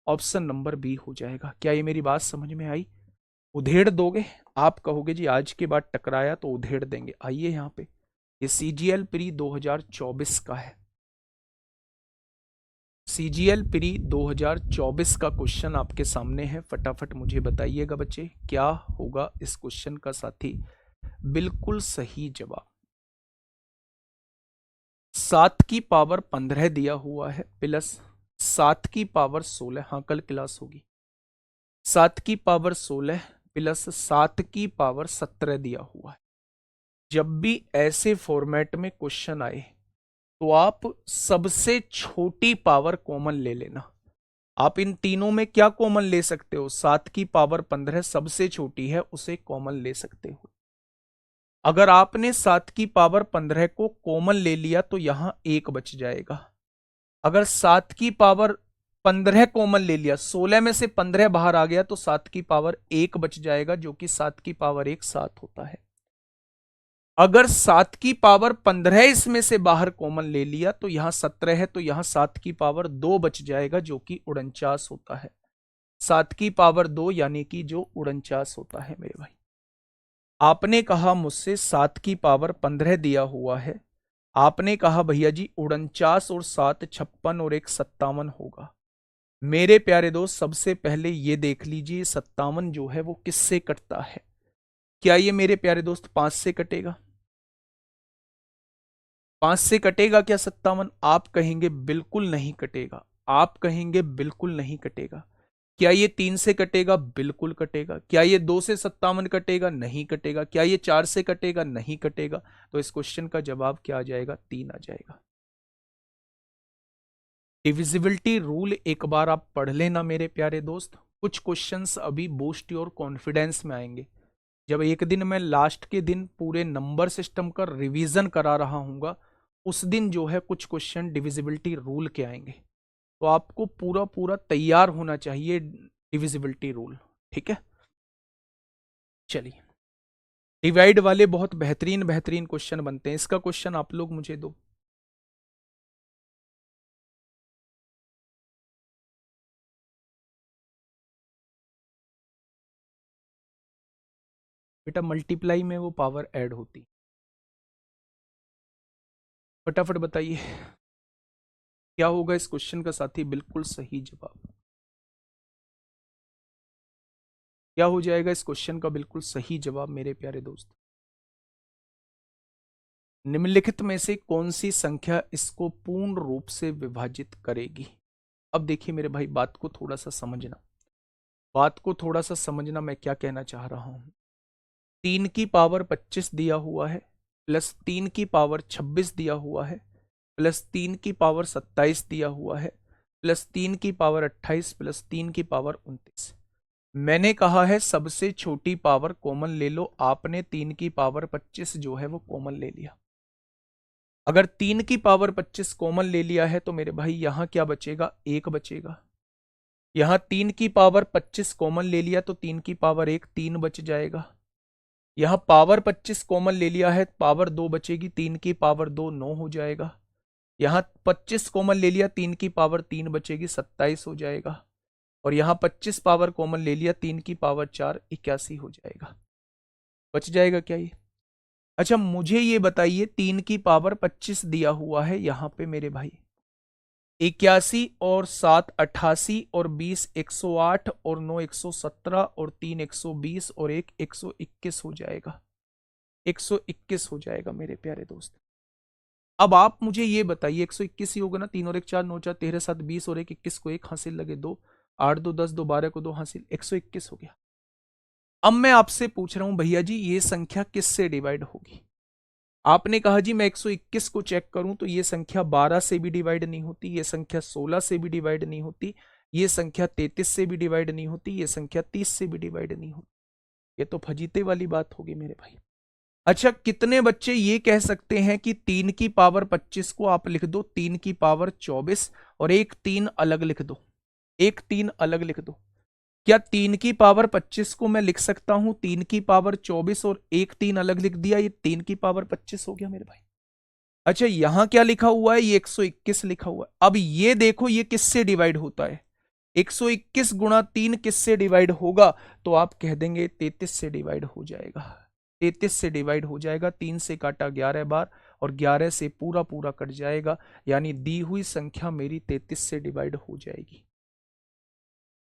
ऑप्शन नंबर बी हो जाएगा। क्या ये मेरी बात समझ में आई? उधेड़ दोगे? आप कहोगे जी आज के बाद टकराया तो उधेड़ देंगे। आइए यहाँ पे, ये सीजीएल प्री 2024 का है। सीजीएल प्री 2024 का क्वेश्चन आपके सामने है। फटाफट मुझे बताइएगा बच्चे, क्या होगा इस क्वेश्चन का साथी बिल्कुल सही जवाब। 7 की पावर 15 दिया हुआ है प्लस 7 की पावर 16, हाँ कल क्लास होगी। 7 की पावर 16 प्लस 7 की पावर 17 दिया हुआ है। जब भी ऐसे फॉर्मेट में क्वेश्चन आए तो आप सबसे छोटी पावर कॉमन ले लेना। आप इन तीनों में क्या कॉमन ले सकते हो? 7 की पावर 15 सबसे छोटी है, उसे कॉमन ले सकते हो। अगर आपने 7 की पावर 15 को कॉमन ले लिया तो यहां 1 बच जाएगा। अगर 7 की पावर 15 कॉमन ले लिया, 16 में से 15 बाहर आ गया तो 7 की पावर 1 बच जाएगा, जो कि 7 की पावर 1 7 होता है। अगर 7 की पावर 15 इसमें से बाहर कॉमन ले लिया तो यहां 17 है, तो यहां 7 की पावर 2 बच जाएगा, जो कि 49 होता है। 7 की पावर 2 यानी कि जो 49 होता है मेरे भाई। आपने कहा मुझसे 7 की पावर 15 दिया हुआ है, आपने कहा भैया जी 49 और 7 56 और 1 57 होगा। मेरे प्यारे दोस्त सबसे पहले ये देख लीजिए 57 जो है वो किससे कटता है। क्या ये मेरे प्यारे दोस्त 5 से कटेगा? 5 से कटेगा क्या 57? आप कहेंगे बिल्कुल नहीं कटेगा। आप कहेंगे बिल्कुल नहीं कटेगा। क्या ये 3 से कटेगा? बिल्कुल कटेगा। क्या ये 2 से 57 कटेगा? नहीं कटेगा। क्या ये 4 से कटेगा? नहीं कटेगा। तो इस क्वेश्चन का जवाब क्या आ जाएगा? 3 आ जाएगा। डिविजिबिलिटी रूल एक बार आप पढ़ लेना मेरे प्यारे दोस्त। कुछ क्वेश्चंस अभी बूस्ट योर कॉन्फिडेंस में आएंगे। जब एक दिन मैं लास्ट के दिन पूरे नंबर सिस्टम का रिवीजन करा रहा हूँगा, उस दिन जो है कुछ क्वेश्चन डिविजिबिलिटी रूल के आएंगे, तो आपको पूरा पूरा तैयार होना चाहिए डिविजिबिलिटी रूल। ठीक है, चलिए। डिवाइड वाले बहुत बेहतरीन बेहतरीन क्वेश्चन बनते हैं। इसका क्वेश्चन आप लोग मुझे दो। बेटा मल्टीप्लाई में वो पावर ऐड होती। फटाफट बताइए क्या होगा इस क्वेश्चन का साथी बिल्कुल सही जवाब। क्या हो जाएगा इस क्वेश्चन का बिल्कुल सही जवाब मेरे प्यारे दोस्त? निम्नलिखित में से कौन सी संख्या इसको पूर्ण रूप से विभाजित करेगी? अब देखिए मेरे भाई, बात को थोड़ा सा समझना, बात को थोड़ा सा समझना, मैं क्या कहना चाह रहा हूं। 3 की पावर 25 दिया हुआ है, प्लस 3 की पावर 26 दिया हुआ है, प्लस 3 की पावर 27 दिया हुआ है, प्लस 3 की पावर 28, प्लस 3 की पावर 29। मैंने कहा है सबसे छोटी पावर कॉमन ले लो। आपने 3 की पावर 25 जो है वो कॉमन ले लिया। अगर 3 की पावर 25 कॉमन ले लिया है तो मेरे भाई यहां क्या बचेगा? 1 बचेगा। यहां 3 की पावर 25 कॉमन ले लिया तो 3 की पावर 1 3 बच जाएगा। यहां पावर 25 कॉमन ले लिया है, पावर 2 बचेगी, 3 की पावर 2 9 हो जाएगा। यहां 25 कॉमन ले लिया, 3 की पावर 3 बचेगी, 27 हो जाएगा। और यहां 25 पावर कॉमन ले लिया, 3 की पावर 4 81 हो जाएगा। बच जाएगा क्या ये? अच्छा मुझे ये बताइए, 3 की पावर 25 दिया हुआ है यहां पे मेरे भाई, 81 और 7 88 और 20 108 और 9 117 और 3 120 और 1 121 हो जाएगा। 121 हो जाएगा मेरे प्यारे दोस्त। अब आप मुझे ये बताइए, 121 ही होगा ना? 3 और 1 4 9 4 13 7 20 और 1 21 को 1 हासिल लगे 2, 8 2 10 2 12 को 2 हासिल, 121 हो गया। अब मैं आपसे पूछ रहा हूं भैया जी ये संख्या किससे डिवाइड होगी? आपने कहा जी मैं 121 को चेक करूं तो ये संख्या 12 से भी डिवाइड नहीं होती, ये संख्या 16 से भी डिवाइड नहीं होती, ये संख्या 33 से भी डिवाइड नहीं होती, ये संख्या 30 से भी डिवाइड नहीं होती। ये तो फजीते वाली बात होगी मेरे भाई। अच्छा कितने बच्चे ये कह सकते हैं कि 3 की पावर 25 को आप लिख दो 3 की पावर 24 और एक 3 अलग लिख दो, एक 3 अलग लिख दो। क्या 3 की पावर 25 को मैं लिख सकता हूं 3 की पावर 24 और एक 3 अलग लिख दिया, ये 3 की पावर 25 हो गया मेरे भाई? अच्छा यहां क्या लिखा हुआ है, ये 121 लिखा हुआ है। अब ये देखो ये किससे डिवाइड होता है, 121 गुणा 3 किससे डिवाइड होगा, तो आप कह देंगे 33 से डिवाइड हो जाएगा, 33 से डिवाइड हो जाएगा। 3 से काटा 11 बार और 11 से पूरा पूरा कट जाएगा, यानी दी हुई संख्या मेरी 33 से डिवाइड हो जाएगी,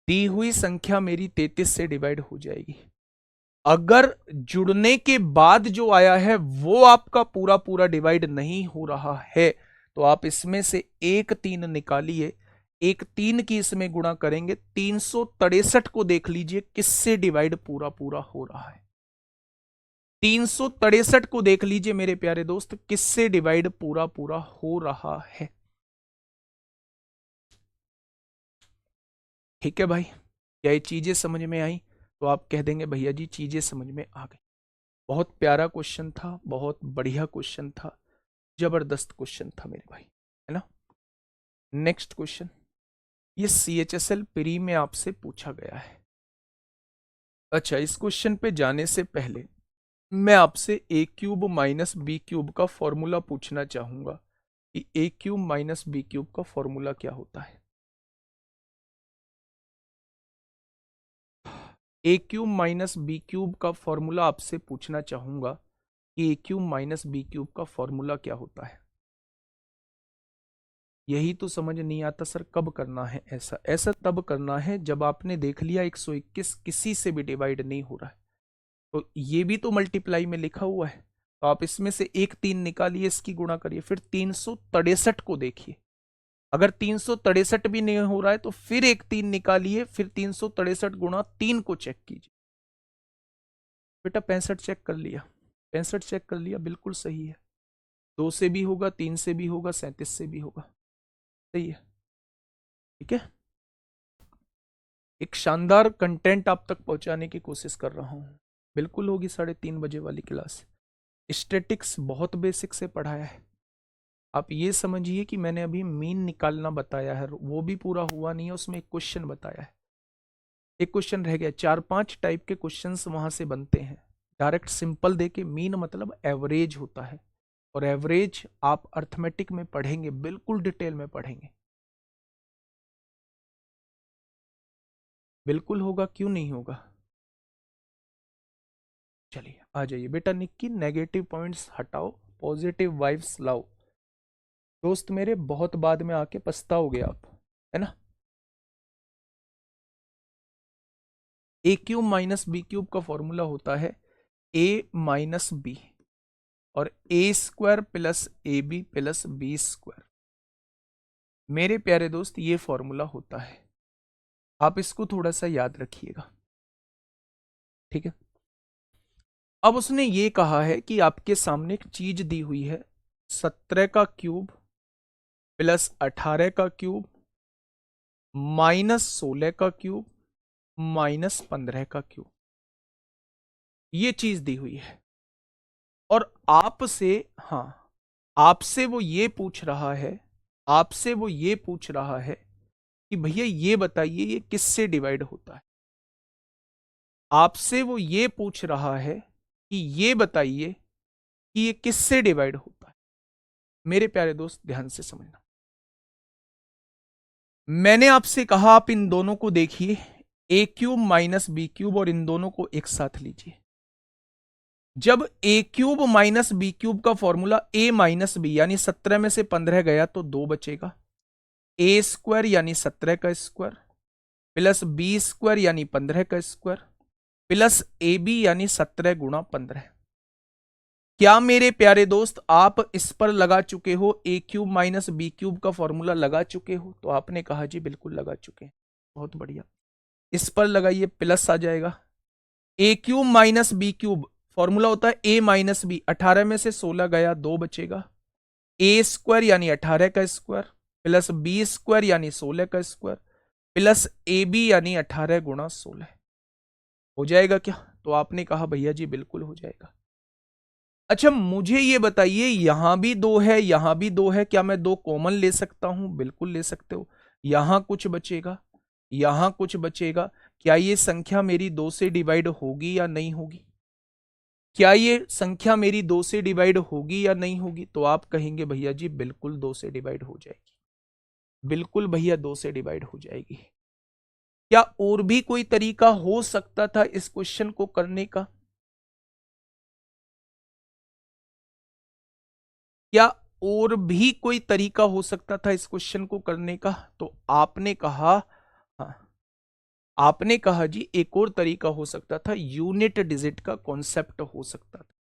दी हुई संख्या मेरी 33 से डिवाइड हो जाएगी। अगर जुड़ने के बाद जो आया है वो आपका पूरा पूरा डिवाइड नहीं हो रहा है, तो आप इसमें से एक 3 निकालिए, एक 3 की इसमें गुणा करेंगे, 363 को देख लीजिए किससे डिवाइड पूरा पूरा हो रहा है, 363 को देख लीजिए मेरे प्यारे दोस्त किससे डिवाइड पूरा पूरा हो रहा है। ठीक है भाई, क्या ये चीजें समझ में आई, तो आप कह देंगे भैया जी चीजें समझ में आ गई। बहुत प्यारा क्वेश्चन था, बहुत बढ़िया क्वेश्चन था, जबरदस्त क्वेश्चन था मेरे भाई, है ना। नेक्स्ट क्वेश्चन, ये CHSL प्री में आपसे पूछा गया है। अच्छा इस क्वेश्चन पे जाने से पहले मैं आपसे a cube minus B cube का फॉर्मूला पूछना चाहूंगा कि a cube minus B cube का फॉर्मूला क्या होता है। a cube minus B cube का फॉर्मूला आपसे पूछना चाहूंगा कि a cube minus B cube का फॉर्मूला क्या होता है। यही तो समझ नहीं आता सर कब करना है ऐसा, ऐसा तब करना है जब आपने देख लिया 121 किसी से भी डिवाइड नहीं हो रहा है, तो ये भी तो मल्टीप्लाई में लिखा हुआ है, तो आप इसमें से एक 3 निकालिए, इसकी गुणा करिए, फिर 363 को देखिए, अगर 363 भी नहीं हो रहा है तो फिर एक 3 निकालिए, फिर 363 गुणा 3 को चेक कीजिए। बेटा 65 चेक कर लिया, 65 चेक कर लिया, बिल्कुल सही है, 2 से भी होगा, 3 से भी होगा, 37 से भी होगा, सही है। ठीक है, एक शानदार कंटेंट आप तक पहुंचाने की कोशिश कर रहा हूं, बिल्कुल होगी 3:30 बजे वाली क्लास। स्टैटिक्स बहुत बेसिक से पढ़ाया है, आप ये समझिए कि मैंने अभी मीन निकालना बताया है, वो भी पूरा हुआ नहीं है, उसमें एक क्वेश्चन बताया है, एक क्वेश्चन रह गया, 4-5 टाइप के क्वेश्चंस वहां से बनते हैं। डायरेक्ट सिंपल देके मीन मतलब एवरेज होता है, और एवरेज आप अर्थमेटिक में पढ़ेंगे, बिल्कुल डिटेल में पढ़ेंगे, बिल्कुल होगा, क्यों नहीं होगा। चलिए आ जाइए बेटा, निक्की नेगेटिव पॉइंट्स हटाओ, पॉजिटिव वाइब्स लाओ। दोस्त मेरे बहुत बाद में आके पछताओगे आप, है ना। A cube minus B cube का फॉर्मूला होता है a माइनस बी और A square plus A B plus B square. मेरे प्यारे दोस्त ये फॉर्मूला होता है, आप इसको थोड़ा सा याद रखिएगा, ठीक है। अब उसने ये कहा है कि आपके सामने एक चीज दी हुई है, 17 का क्यूब प्लस 18 का क्यूब माइनस 16 का क्यूब माइनस 15 का क्यूब, ये चीज दी हुई है। और आपसे, हाँ, आपसे वो ये पूछ रहा है, आपसे वो ये पूछ रहा है कि भैया ये बताइए ये किससे डिवाइड होता है। आपसे वो ये पूछ रहा है कि ये बताइए कि ये किससे डिवाइड होता है। मेरे प्यारे दोस्त ध्यान से समझना, मैंने आपसे कहा आप इन दोनों को देखिए, ए क्यूब माइनस बी क्यूब, और इन दोनों को एक साथ लीजिए। जब ए क्यूब माइनस बी क्यूब का फॉर्मूला ए माइनस बी यानी 17 में से 15 गया तो 2 बचेगा, ए स्क्वायर यानी 17 का स्क्वायर प्लस बी स्क्वायर यानी 15 का स्क्वायर प्लस ए बी यानी 17 गुणा 15। क्या मेरे प्यारे दोस्त आप इस पर लगा चुके हो, ए क्यूब माइनस बी क्यूब का फॉर्मूला लगा चुके हो, तो आपने कहा जी बिल्कुल लगा चुके हैं, बहुत बढ़िया। इस पर लगाइए, प्लस आ जाएगा, A cube minus B cube formula होता है ए माइनस बी, 18 में से 16 गया 2 बचेगा, ए स्क्वायर यानी 18 का स्क्वायर प्लस बी स्क्वायर यानी 16 का स्क्वायर प्लस ए बी यानी 18 गुणा 16, हो जाएगा क्या, तो आपने कहा भैया जी बिल्कुल हो जाएगा। अच्छा मुझे ये बताइए, यहां भी 2 है, यहां भी 2 है, क्या मैं 2 कॉमन ले सकता हूं, बिल्कुल ले सकते हो। यहां कुछ बचेगा, यहां कुछ बचेगा, क्या ये संख्या मेरी 2 से डिवाइड होगी या नहीं होगी, क्या ये संख्या मेरी 2 से डिवाइड होगी या नहीं होगी? तो आप कहेंगे भैया जी बिल्कुल 2 से डिवाइड हो जाएगी, बिल्कुल भैया 2 से डिवाइड हो जाएगी। क्या और भी कोई तरीका हो सकता था इस क्वेश्चन को करने का? क्या और भी कोई तरीका हो सकता था इस क्वेश्चन को करने का? तो आपने कहा, हाँ, आपने कहा जी एक और तरीका हो सकता था, यूनिट डिजिट का कॉन्सेप्ट हो सकता था।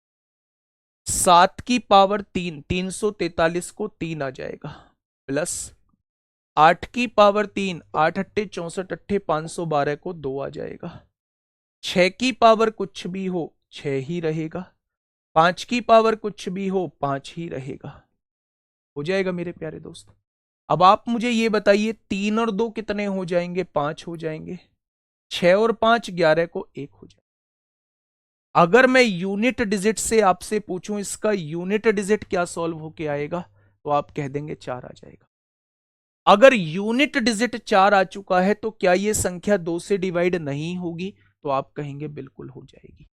7 की पावर 3, 343 को 3 आ जाएगा, प्लस 8 की पावर 3, 8 अट्ठे 64 अट्ठे 512 को 2 आ जाएगा। 6 की पावर कुछ भी हो 6 ही रहेगा, 5 की पावर कुछ भी हो 5 ही रहेगा। हो जाएगा मेरे प्यारे दोस्त। अब आप मुझे ये बताइए 3 और 2 कितने हो जाएंगे? 5 हो जाएंगे। 6 और 5 11 को 1 हो जाएगा। अगर मैं यूनिट डिजिट से आपसे पूछूं इसका यूनिट डिजिट क्या सॉल्व होके आएगा, तो आप कह देंगे 4 आ जाएगा। अगर यूनिट डिजिट 4 आ चुका है तो क्या यह संख्या 2 से डिवाइड नहीं होगी? तो आप कहेंगे बिल्कुल हो जाएगी,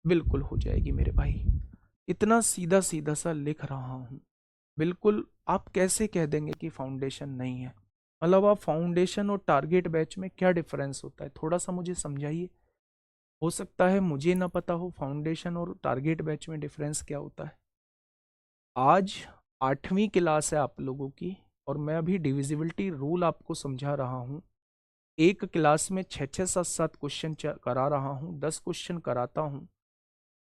बिल्कुल हो जाएगी मेरे भाई। इतना सीधा सीधा सा लिख रहा हूं, बिल्कुल। आप कैसे कह देंगे कि फाउंडेशन नहीं है? मतलब आप फाउंडेशन और टारगेट बैच में क्या डिफरेंस होता है, थोड़ा सा मुझे समझाइए। हो सकता है मुझे ना पता हो फाउंडेशन और टारगेट बैच में डिफरेंस क्या होता है। आज 8वीं क्लास है आप लोगों की, और मैं अभी डिविजिबिलिटी रूल आपको समझा रहा हूँ। एक क्लास में 6-6 7-7 क्वेश्चन करा रहा हूँ, 10 क्वेश्चन कराता हूँ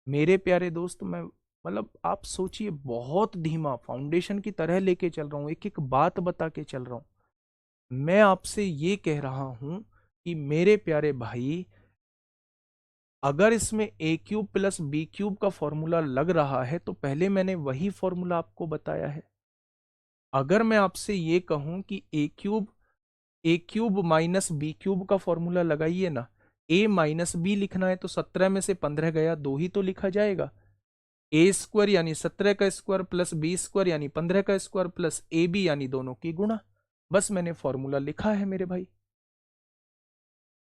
मेरे प्यारे दोस्त। मैं मतलब आप सोचिए, बहुत धीमा फाउंडेशन की तरह लेके चल रहा हूँ, एक एक बात बता के चल रहा हूँ। मैं आपसे ये कह रहा हूं कि मेरे प्यारे भाई, अगर इसमें ए क्यूब प्लस बी क्यूब का फॉर्मूला लग रहा है तो पहले मैंने वही फॉर्मूला आपको बताया है। अगर मैं आपसे ये कहूं कि ए क्यूब माइनस बी क्यूब का फॉर्मूला लगाइए ना, ए माइनस बी लिखना है तो 17 में से 15 गया, 2 ही तो लिखा जाएगा। ए स्क्वायर यानी 17 का स्क्वायर प्लस बी स्क्वायर यानी 15 का स्क्वायर प्लस ए बी यानी दोनों की गुणा। बस मैंने फॉर्मूला लिखा है मेरे भाई।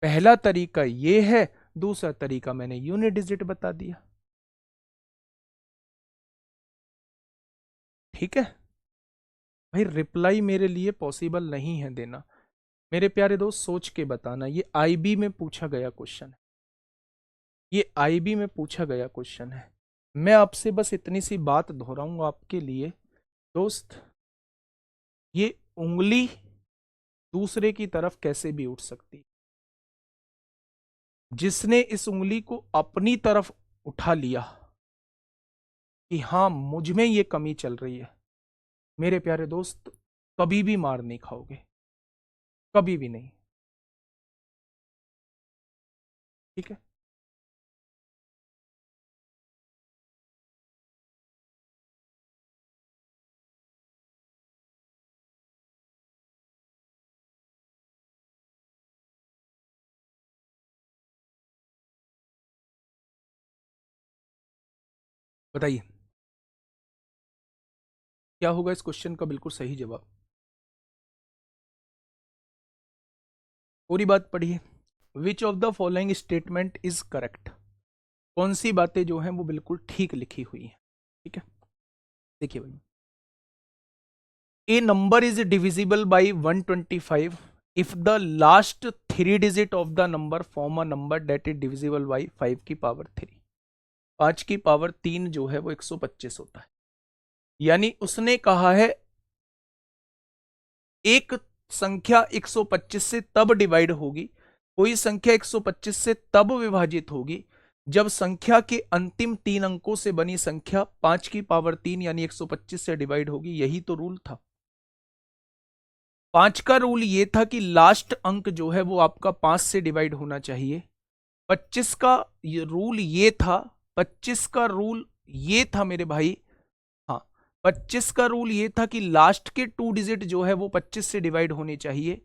पहला तरीका ये है, दूसरा तरीका मैंने यूनिट डिजिट बता दिया। ठीक है भाई, रिप्लाई मेरे लिए पॉसिबल नहीं है देना। मेरे प्यारे दोस्त सोच के बताना, ये आईबी में पूछा गया क्वेश्चन है, ये आईबी में पूछा गया क्वेश्चन है। मैं आपसे बस इतनी सी बात दोहराऊंगा आपके लिए दोस्त, ये उंगली दूसरे की तरफ कैसे भी उठ सकती। जिसने इस उंगली को अपनी तरफ उठा लिया कि हां मुझ में ये कमी चल रही है, मेरे प्यारे दोस्त कभी भी मार नहीं खाओगे, कभी भी नहीं। ठीक है, बताइए क्या होगा इस क्वेश्चन का बिल्कुल सही जवाब। पूरी बात पढ़िए। Which of the following statement is correct? कौन सी बातें जो हैं वो बिल्कुल ठीक लिखी हुई हैं? ठीक है, देखिए भाई, a number is divisible by 125 if the last 3 digits of the number form a number that is divisible by 5 की पावर 3। 5 की पावर 3 जो है वो 125 होता है। यानी उसने कहा है एक संख्या 125 से तब डिवाइड होगी, कोई संख्या 125 से तब विभाजित होगी जब संख्या के अंतिम 3 अंकों से बनी संख्या 5 की पावर 3 यानी 125 से डिवाइड होगी। यही तो रूल था। 5 का रूल ये था कि लास्ट अंक जो है वो आपका 5 से डिवाइड होना चाहिए। 25 का रूल ये था, 25 का रूल ये था मेरे भाई, हाँ, 25 का रूल ये था कि लास्ट के 2 डिजिट जो है वो 25 से डिवाइड होने चाहिए।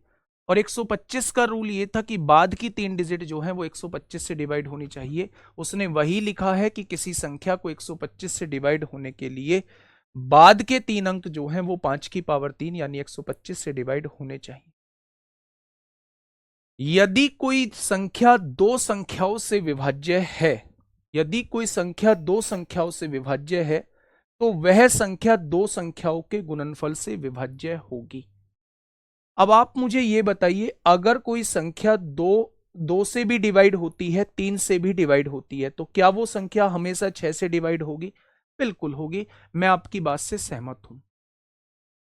और 125 का रूल ये था कि बाद की 3 डिजिट जो है वो 125 से डिवाइड होनी चाहिए। उसने वही लिखा है कि किसी संख्या को 125 से डिवाइड होने के लिए बाद के 3 अंक जो हैं वो 5 की पावर 3 यानी 125 से डिवाइड होने चाहिए। यदि कोई संख्या 2 संख्याओं से विभाज्य है, यदि कोई संख्या दो संख्याओं से विभाज्य है तो वह संख्या दो संख्याओं के गुणनफल से विभाज्य होगी। अब आप मुझे यह बताइए, अगर कोई संख्या दो से भी डिवाइड होती है, तीन से भी डिवाइड होती है, तो क्या वो संख्या हमेशा छह से डिवाइड होगी? बिल्कुल होगी। मैं आपकी बात से सहमत हूं।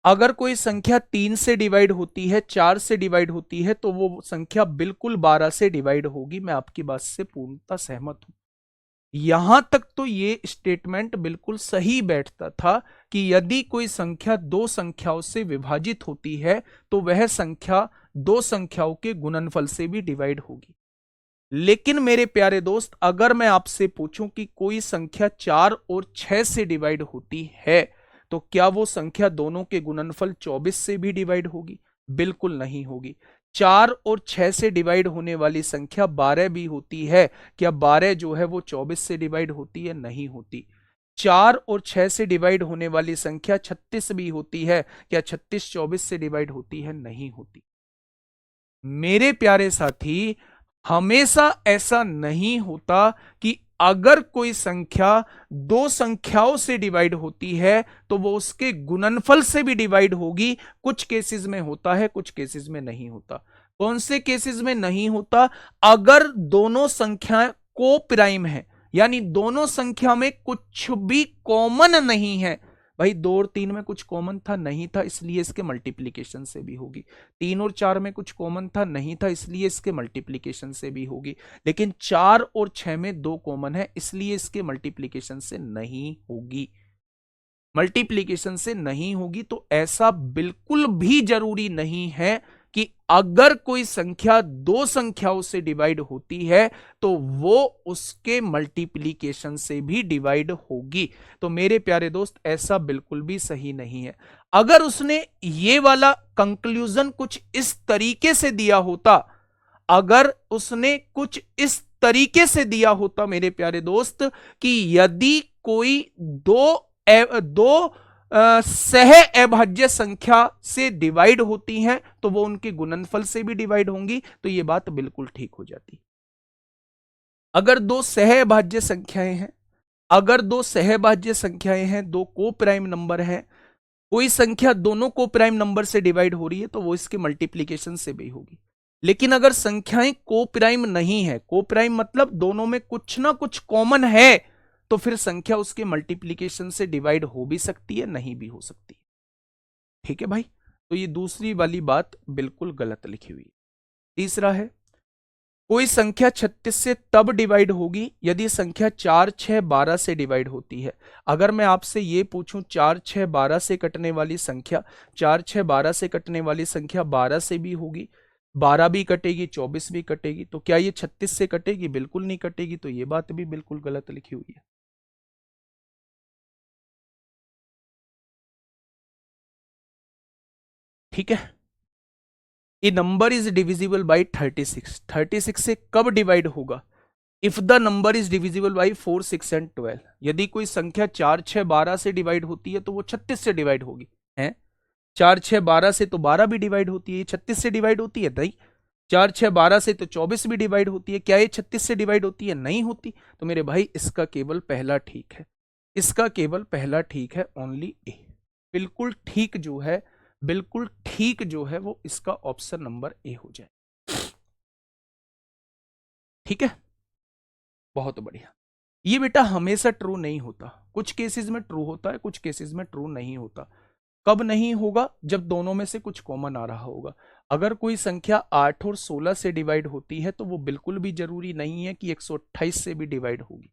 अगर कोई संख्या तीन से डिवाइड होती है, चार से डिवाइड होती है, तो वो संख्या बिल्कुल 12 से डिवाइड होगी। मैं आपकी बात से पूर्णतः सहमत हूं। यहां तक तो ये स्टेटमेंट बिल्कुल सही बैठता था कि यदि कोई संख्या दो संख्याओं से विभाजित होती है तो वह संख्या दो संख्याओं के गुणनफल से भी डिवाइड होगी। लेकिन मेरे प्यारे दोस्त, अगर मैं आपसे पूछूं कि कोई संख्या चार और छह से डिवाइड होती है तो क्या वो संख्या दोनों के गुणनफल 24 से भी डिवाइड होगी? बिल्कुल नहीं होगी। चार और छह से डिवाइड होने वाली संख्या 12 भी होती है, क्या 12 जो है वो 24 से डिवाइड होती है? नहीं होती। चार और छह से डिवाइड होने वाली संख्या 36 भी होती है, क्या 36 24 से डिवाइड होती है? नहीं होती। मेरे प्यारे साथी, हमेशा ऐसा नहीं होता कि अगर कोई संख्या दो संख्याओं से डिवाइड होती है तो वो उसके गुणनफल से भी डिवाइड होगी। कुछ केसेस में होता है, कुछ केसेस में नहीं होता। कौन से केसेस में नहीं होता? अगर दोनों संख्या को प्राइम है, यानी दोनों संख्या में कुछ भी कॉमन नहीं है। भाई दो और तीन में कुछ कॉमन था? नहीं था, इसलिए इसके मल्टीप्लीकेशन से भी होगी। तीन और चार में कुछ कॉमन था? नहीं था, इसलिए इसके मल्टीप्लीकेशन से भी होगी। लेकिन चार और छह में दो कॉमन है, इसलिए इसके मल्टीप्लीकेशन से नहीं होगी। मल्टीप्लीकेशन से नहीं होगी। तो ऐसा बिल्कुल भी जरूरी नहीं है कि अगर कोई संख्या दो संख्याओं से डिवाइड होती है तो वो उसके मल्टीप्लीकेशन से भी डिवाइड होगी। तो मेरे प्यारे दोस्त, ऐसा बिल्कुल भी सही नहीं है। अगर उसने ये वाला कंक्लूजन कुछ इस तरीके से दिया होता, अगर उसने कुछ इस तरीके से दिया होता मेरे प्यारे दोस्त, कि यदि कोई दो सह अभाज्य संख्या से डिवाइड होती हैं तो वो उनके गुणनफल से भी डिवाइड होंगी, तो ये बात बिल्कुल ठीक हो जाती। अगर दो सह अभाज्य संख्याएं हैं, अगर दो सहभाज्य संख्याएं हैं, दो को प्राइम नंबर है, कोई संख्या दोनों को प्राइम नंबर से डिवाइड हो रही है तो वो इसके मल्टीप्लीकेशन से भी होगी। लेकिन अगर संख्याएं को प्राइम नहीं है, को प्राइम मतलब दोनों में कुछ ना कुछ कॉमन है, तो फिर संख्या उसके मल्टीप्लीकेशन से डिवाइड हो भी सकती है, नहीं भी हो सकती। ठीक है भाई, तो ये दूसरी वाली बात बिल्कुल गलत लिखी हुई है। तीसरा है, कोई संख्या 36 से तब डिवाइड होगी यदि संख्या 4 6 12 से डिवाइड होती है। अगर मैं आपसे ये पूछूं 4 6 12 से कटने वाली संख्या, 4 6 12 से कटने वाली संख्या 12 से भी होगी, 12 भी कटेगी, 24 भी कटेगी, तो क्या ये 36 से कटेगी? बिल्कुल नहीं कटेगी। तो ये बात भी बिल्कुल गलत लिखी हुई है। ठीक है, ए नंबर इज डिविजिबल बाई 36। 36 से कब डिवाइड होगा? If the number is divisible by 4 6 and 12। यदि कोई संख्या 4 6 12 से डिवाइड होती है तो वो 36 से डिवाइड होगी। है 4 6 12 से तो 12 भी डिवाइड होती है, 36 से डिवाइड होती है? नहीं। 4 6 12 से तो 24 भी डिवाइड होती है, क्या ये 36 से डिवाइड होती है? नहीं होती। तो मेरे भाई इसका केवल पहला ठीक है, इसका केवल पहला ठीक है, ओनली ए। बिल्कुल ठीक जो है, बिल्कुल ठीक जो है वो इसका ऑप्शन नंबर ए हो जाए। ठीक है, बहुत बढ़िया। ये बेटा हमेशा ट्रू नहीं होता, कुछ केसेस में ट्रू होता है, कुछ केसेस में ट्रू नहीं होता। कब नहीं होगा? जब दोनों में से कुछ कॉमन आ रहा होगा। अगर कोई संख्या 8 और 16 से डिवाइड होती है तो वो बिल्कुल भी जरूरी नहीं है कि 128 से भी डिवाइड होगी।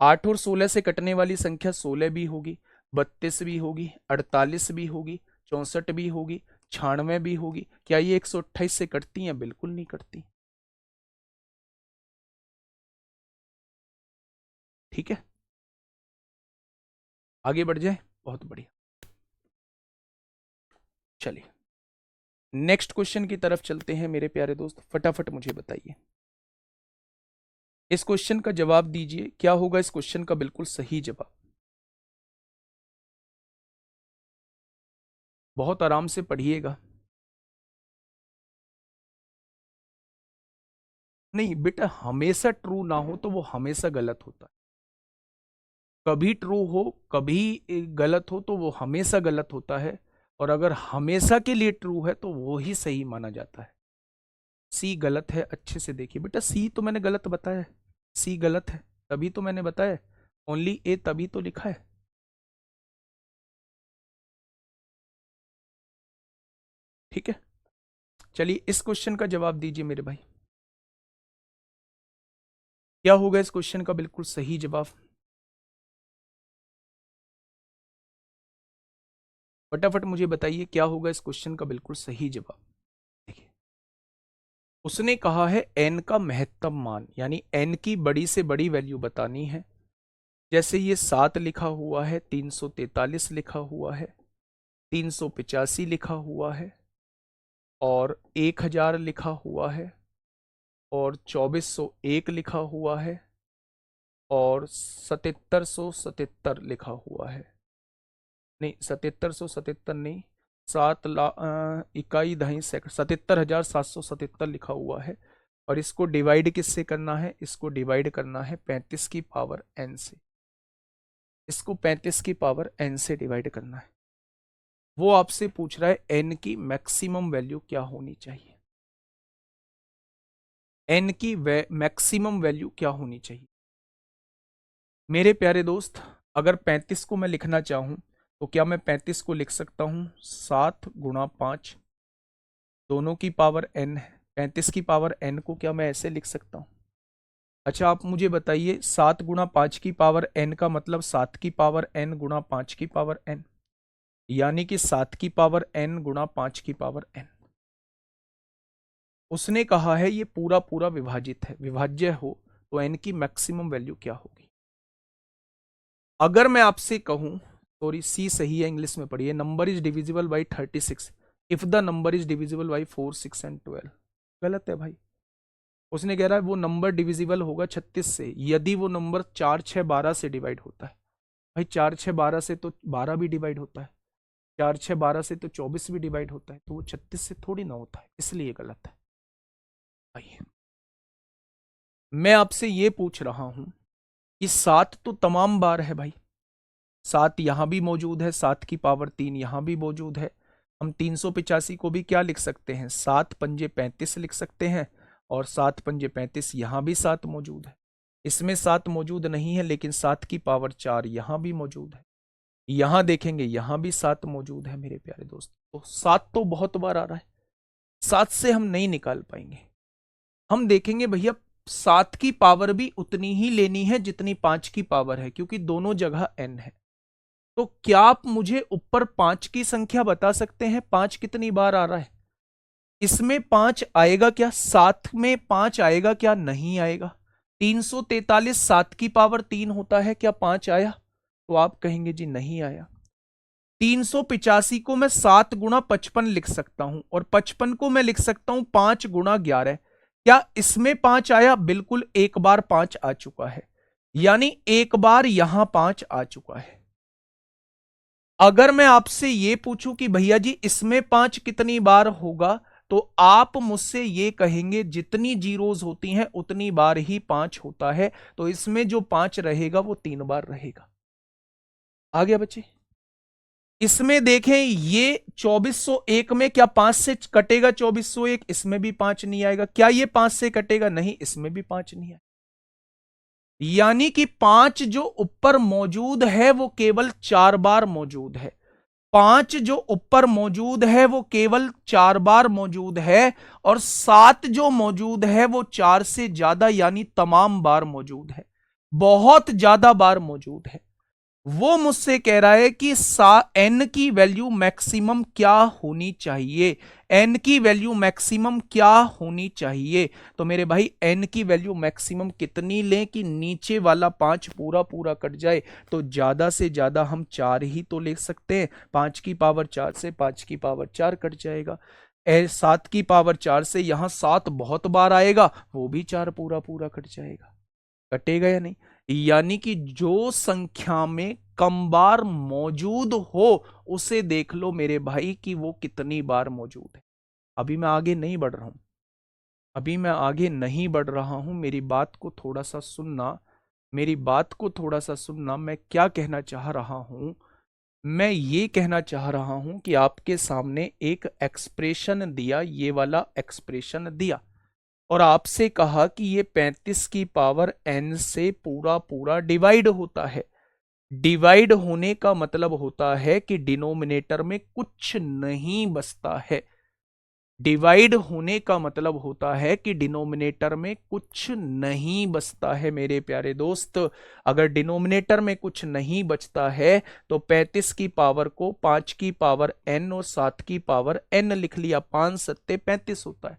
8 और 16 से कटने वाली संख्या 16 भी होगी, 32 भी होगी, 48 भी होगी, 64 भी होगी, 96 भी होगी। क्या ये 128 से कटती हैं? बिल्कुल नहीं कटती। ठीक है, आगे बढ़ जाए, बहुत बढ़िया। चलिए नेक्स्ट क्वेश्चन की तरफ चलते हैं मेरे प्यारे दोस्त। फटाफट मुझे बताइए, इस क्वेश्चन का जवाब दीजिए। क्या होगा इस क्वेश्चन का बिल्कुल सही जवाब? बहुत आराम से पढ़िएगा। नहीं बेटा, हमेशा ट्रू ना हो तो वो हमेशा गलत होता है। कभी ट्रू हो कभी गलत हो तो वो हमेशा गलत होता है, और अगर हमेशा के लिए ट्रू है तो वो ही सही माना जाता है। सी गलत है, अच्छे से देखिए बेटा, सी तो मैंने गलत बताया है, सी गलत है तभी तो मैंने बताया, ओनली ए तभी तो लिखा है। ठीक है, चलिए इस क्वेश्चन का जवाब दीजिए मेरे भाई, क्या होगा इस क्वेश्चन का बिल्कुल सही जवाब। फटाफट मुझे बताइए क्या होगा इस क्वेश्चन का बिल्कुल सही जवाब। देखिए, उसने कहा है n का महत्तम मान, यानी n की बड़ी से बड़ी वैल्यू बतानी है। जैसे ये 7 लिखा हुआ है, 343 लिखा हुआ है, 385 लिखा हुआ है, और 1000 लिखा हुआ है, और 2401 लिखा हुआ है, और 7777 लिखा हुआ है। नहीं, 7777 नहीं, 7 इकाई दही सेकंड, 77,777 लिखा हुआ है। और इसको डिवाइड किससे करना है, इसको डिवाइड करना है 35 की पावर n से, इसको 35 की पावर n से डिवाइड करना है। वो आपसे पूछ रहा है n की मैक्सिमम वैल्यू क्या होनी चाहिए, n की मैक्सिमम वैल्यू क्या होनी चाहिए। मेरे प्यारे दोस्त, अगर 35 को मैं लिखना चाहूं तो क्या मैं 35 को लिख सकता हूं 7 × 5, दोनों की पावर n है, 35 की पावर n को क्या मैं ऐसे लिख सकता हूं। अच्छा आप मुझे बताइए, 7 × 5 की पावर n का मतलब 7 की पावर n × 5 की पावर n, यानी कि 7 की पावर n × 5 की पावर n। उसने कहा है ये पूरा पूरा विभाजित है, विभाज्य हो तो n की मैक्सिमम वैल्यू क्या होगी। अगर मैं आपसे कहूं, सॉरी सी सही है, इंग्लिश में पढ़िए, number is divisible by 36 if the number is divisible by 4, 6 and 12। गलत है भाई। उसने कह रहा है वो नंबर डिविजिबल होगा 36 से यदि वो नंबर 4, 6, 12 से डिवाइड होता है। भाई 4, 6, 12 से तो 12 भी डिवाइड होता है, 4, 6, 12 से तो 24 भी डिवाइड होता है, तो वो 36 से थोड़ी ना होता है, इसलिए गलत है। भाई मैं आपसे ये पूछ रहा हूं कि 7 तो तमाम बार है भाई, 7 यहां भी मौजूद है, 7 की पावर 3 यहां भी मौजूद है। हम 385 को भी क्या लिख सकते हैं, 7 पंजे 35 लिख सकते हैं, और 7 पंजे 35 यहां भी 7 मौजूद है। इसमें 7 मौजूद नहीं है, लेकिन 7 की पावर 4 यहां भी मौजूद है। यहां देखेंगे यहां भी 7 मौजूद है मेरे प्यारे दोस्त, तो 7 तो बहुत बार आ रहा है, 7 से हम नहीं निकाल पाएंगे। हम देखेंगे भैया 7 की पावर भी उतनी ही लेनी है जितनी 5 की पावर है, क्योंकि दोनों जगह n है। तो क्या आप मुझे ऊपर 5 की संख्या बता सकते हैं, 5 कितनी बार आ रहा है। इसमें 5 आएगा क्या, 7 में 5 आएगा क्या, नहीं आएगा। 343 7 की पावर 3 होता है, क्या 5 आया, तो आप कहेंगे जी नहीं आया। 385 को मैं 7 × 55 लिख सकता हूं, और 55 को मैं लिख सकता हूं 5 × 11। क्या इसमें 5 आया, बिल्कुल एक बार 5 आ चुका है, यानी एक बार यहां 5 आ चुका है। अगर मैं आपसे यह पूछूं कि भैया जी इसमें 5 कितनी बार होगा, तो आप मुझसे ये कहेंगे जितनी जीरोज होती हैं उतनी बार ही 5 होता है, तो इसमें जो 5 रहेगा वो 3 बार रहेगा। आ गया बच्चे। इसमें देखें ये 2401 में क्या 5 से कटेगा 2401, इसमें भी 5 नहीं आएगा। क्या ये 5 से कटेगा, नहीं, इसमें भी 5 नहीं आएगा। यानी कि 5 जो ऊपर मौजूद है वो केवल 4 बार मौजूद है। 5 जो ऊपर मौजूद है वो केवल 4 बार मौजूद है, और 7 जो मौजूद है वो 4 से ज्यादा यानी तमाम बार मौजूद है, बहुत ज्यादा बार मौजूद है। वो मुझसे कह रहा है कि n की वैल्यू मैक्सिमम क्या होनी चाहिए, n की वैल्यू मैक्सिमम क्या होनी चाहिए। तो मेरे भाई n की वैल्यू मैक्सिमम कितनी लें कि नीचे वाला 5 पूरा पूरा कट जाए, तो ज्यादा से ज्यादा हम 4 ही तो ले सकते हैं। 5 की पावर 4 से 5 की पावर 4 कट जाएगा, 7 की पावर 4 से यहां 7 बहुत बार आएगा, वो भी 4 पूरा पूरा कट जाएगा। कटेगा या नहीं, यानी कि जो संख्या में कम बार मौजूद हो उसे देख लो मेरे भाई कि वो कितनी बार मौजूद है। अभी मैं आगे नहीं बढ़ रहा हूं, अभी मैं आगे नहीं बढ़ रहा हूं, मेरी बात को थोड़ा सा सुनना, मेरी बात को थोड़ा सा सुनना। मैं क्या कहना चाह रहा हूं? मैं ये कहना चाह रहा हूं कि आपके सामने एक एक्सप्रेशन दिया, ये वाला एक्सप्रेशन दिया, और आपसे कहा कि ये 35 की पावर n से पूरा पूरा डिवाइड होता है। डिवाइड होने का मतलब होता है कि डिनोमिनेटर में कुछ नहीं बचता है। डिवाइड होने का मतलब होता है कि डिनोमिनेटर में कुछ नहीं बचता है मेरे प्यारे दोस्त। अगर डिनोमिनेटर में कुछ नहीं बचता है तो 35 की पावर को 5 की पावर n और 7 की पावर n लिख लिया, 5 सत्ते 35 होता है।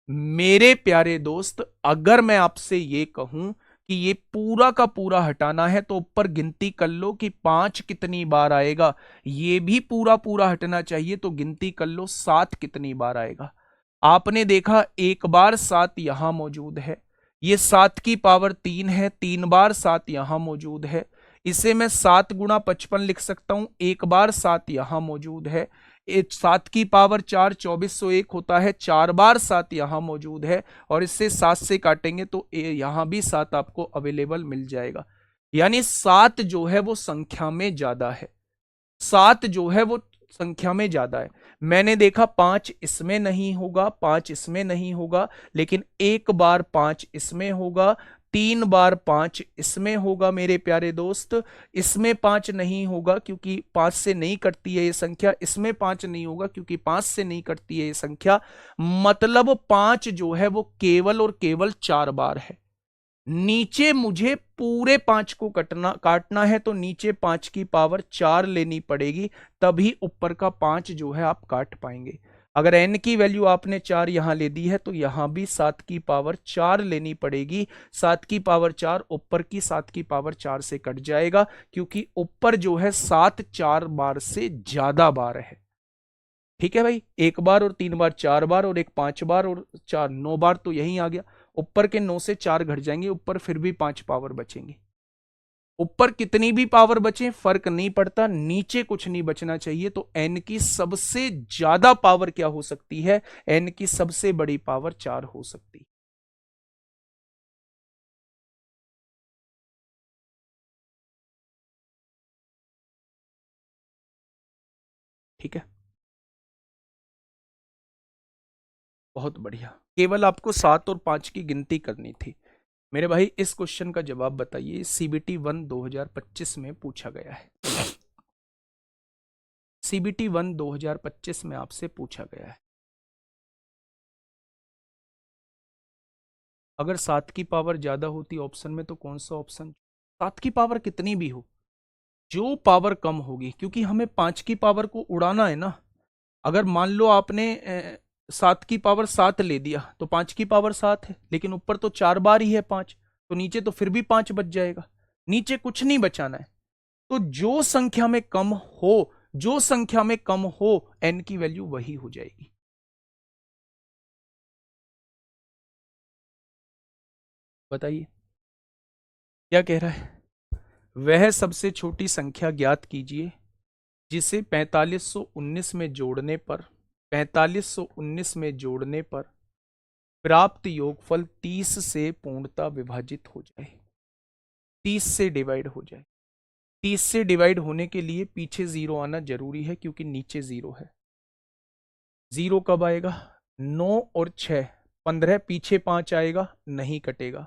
मेरे प्यारे दोस्त, अगर मैं आपसे ये कहूं कि ये पूरा का पूरा हटाना है तो ऊपर गिनती कर लो कि 5 कितनी बार आएगा। ये भी पूरा पूरा हटना चाहिए तो गिनती कर लो 7 कितनी बार आएगा। आपने देखा एक बार 7 यहां मौजूद है, ये 7 की पावर 3 है, 3 बार 7 यहां मौजूद है। इसे मैं 7 गुणा 55 लिख सकता हूं, एक बार 7 यहां मौजूद है। 7 की पावर 4 2401 होता है, 4 बार 7 यहां मौजूद है। और इससे 7 से काटेंगे तो यहां भी 7 आपको अवेलेबल मिल जाएगा। यानी 7 जो है वो संख्या में ज्यादा है, 7 जो है वो संख्या में ज्यादा है। मैंने देखा 5 इसमें नहीं होगा, 5 इसमें नहीं होगा, लेकिन एक बार 5 इसमें होगा, 3 बार 5 इसमें होगा मेरे प्यारे दोस्त। इसमें 5 नहीं होगा क्योंकि 5 से नहीं कटती है ये संख्या, इसमें 5 नहीं होगा क्योंकि 5 से नहीं कटती है ये संख्या। मतलब 5 जो है वो केवल और केवल 4 बार है। नीचे मुझे पूरे 5 को काटना है तो नीचे 5 की पावर 4 लेनी पड़ेगी, तभी ऊपर का 5 जो है आप काट पाएंगे। अगर n की वैल्यू आपने 4 यहां ले दी है तो यहां भी 7 की पावर 4 लेनी पड़ेगी। 7 की पावर 4 ऊपर की 7 की पावर 4 से कट जाएगा, क्योंकि ऊपर जो है 7 4 बार से ज्यादा बार है। ठीक है भाई, एक बार और 3 बार 4 बार और एक 5 बार और 4 9 बार, तो यही आ गया। ऊपर के 9 से 4 घट जाएंगे, ऊपर फिर भी 5 पावर बचेंगे। ऊपर कितनी भी पावर बचे फर्क नहीं पड़ता, नीचे कुछ नहीं बचना चाहिए। तो n की सबसे ज्यादा पावर क्या हो सकती है? n की सबसे बड़ी पावर 4 हो सकती है। ठीक है, बहुत बढ़िया। केवल आपको 7 और 5 की गिनती करनी थी। मेरे भाई इस क्वेश्चन का जवाब बताइए, सीबीटी 1 2025 में पूछा गया है। सीबीटी 1 2025 में आपसे पूछा गया है। अगर 7 की पावर ज्यादा होती ऑप्शन में तो कौन सा ऑप्शन? 7 की पावर कितनी भी हो, जो पावर कम होगी, क्योंकि हमें 5 की पावर को उड़ाना है ना। अगर मान लो आपने 7 की पावर 7 ले दिया तो 5 की पावर 7 है, लेकिन ऊपर तो 4 बार ही है 5, तो नीचे तो फिर भी 5 बच जाएगा। नीचे कुछ नहीं बचाना है। तो जो संख्या में कम हो, जो संख्या में कम हो, n की वैल्यू वही हो जाएगी। बताइए क्या कह रहा है? वह सबसे छोटी संख्या ज्ञात कीजिए जिसे 4519 में जोड़ने पर 4519 में जोड़ने पर प्राप्त योगफल 30 से पूर्णतः विभाजित हो जाए, 30 से डिवाइड हो जाए। 30 से डिवाइड होने के लिए पीछे जीरो आना जरूरी है, क्योंकि नीचे जीरो है। जीरो कब आएगा? 9 और 6 15, पीछे 5 आएगा, नहीं कटेगा।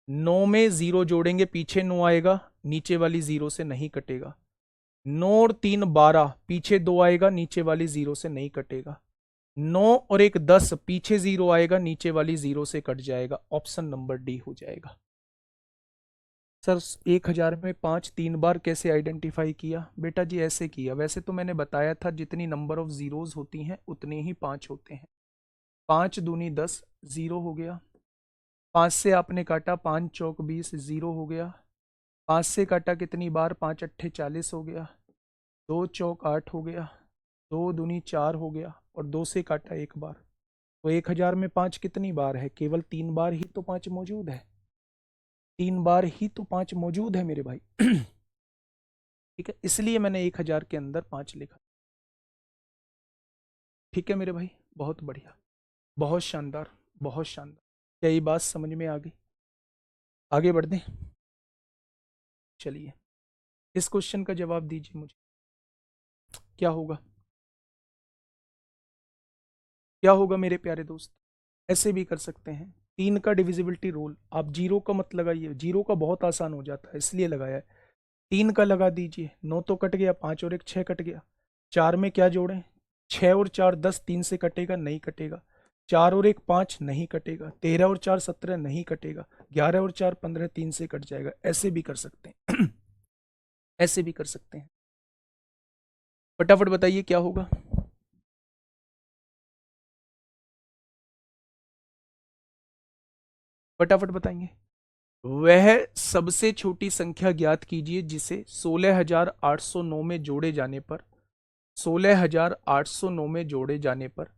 9 में जीरो जोड़ेंगे, पीछे 9 आएगा, नीचे वाली जीरो से नहीं कटेगा। 9 और 3 12, पीछे 2 आएगा, नीचे वाली जीरो से नहीं कटेगा। 9 और 1 10, पीछे जीरो आएगा, नीचे वाली जीरो से कट जाएगा। ऑप्शन नंबर डी हो जाएगा। सर 1000 में 5 3 बार कैसे आइडेंटिफाई किया? बेटा जी ऐसे किया, वैसे तो मैंने बताया था जितनी नंबर ऑफ जीरोज होती हैं उतने ही 5 होते हैं। 5 दूनी 10, जीरो हो गया। 5 से आपने काटा, 5 चौक 20, जीरो हो गया। 5 से काटा कितनी बार? 5 अट्ठे 40 हो गया। 2 चौक 8 हो गया। 2 दूनी 4 हो गया, और 2 से काटा एक बार। तो 1000 में 5 कितनी बार है? केवल 3 बार ही तो 5 मौजूद है। 3 बार ही तो 5 मौजूद है मेरे भाई। ठीक है, इसलिए मैंने 1000 के अंदर 5 लिखा। ठीक है मेरे भाई, बहुत बढ़िया, बहुत शानदार, बहुत शानदार। क्या ये बात समझ में आ गई? आगे बढ़ते हैं। चलिए, इस क्वेश्चन का जवाब दीजिए मुझे, क्या होगा? क्या होगा मेरे प्यारे दोस्त? ऐसे भी कर सकते हैं, 3 का डिविजिबिलिटी रूल, आप जीरो का मत लगाइए, जीरो का बहुत आसान हो जाता है इसलिए लगाया है। 3 का लगा दीजिए, 9 तो कट गया, 5 और 1 6 कट गया। 4 में क्या जोड़ें? 6 और 4 10, 3 से कटेगा नहीं कटेगा। 4 और 1 5 नहीं कटेगा। 13 और 4 17 नहीं कटेगा। 11 और 4 15, 3 से कट जाएगा। ऐसे भी कर सकते हैं ऐसे भी कर सकते हैं। फटाफट बताइए क्या होगा? फटाफट बताएंगे। वह सबसे छोटी संख्या ज्ञात कीजिए जिसे 16,809 में जोड़े जाने पर 16,809 में जोड़े जाने पर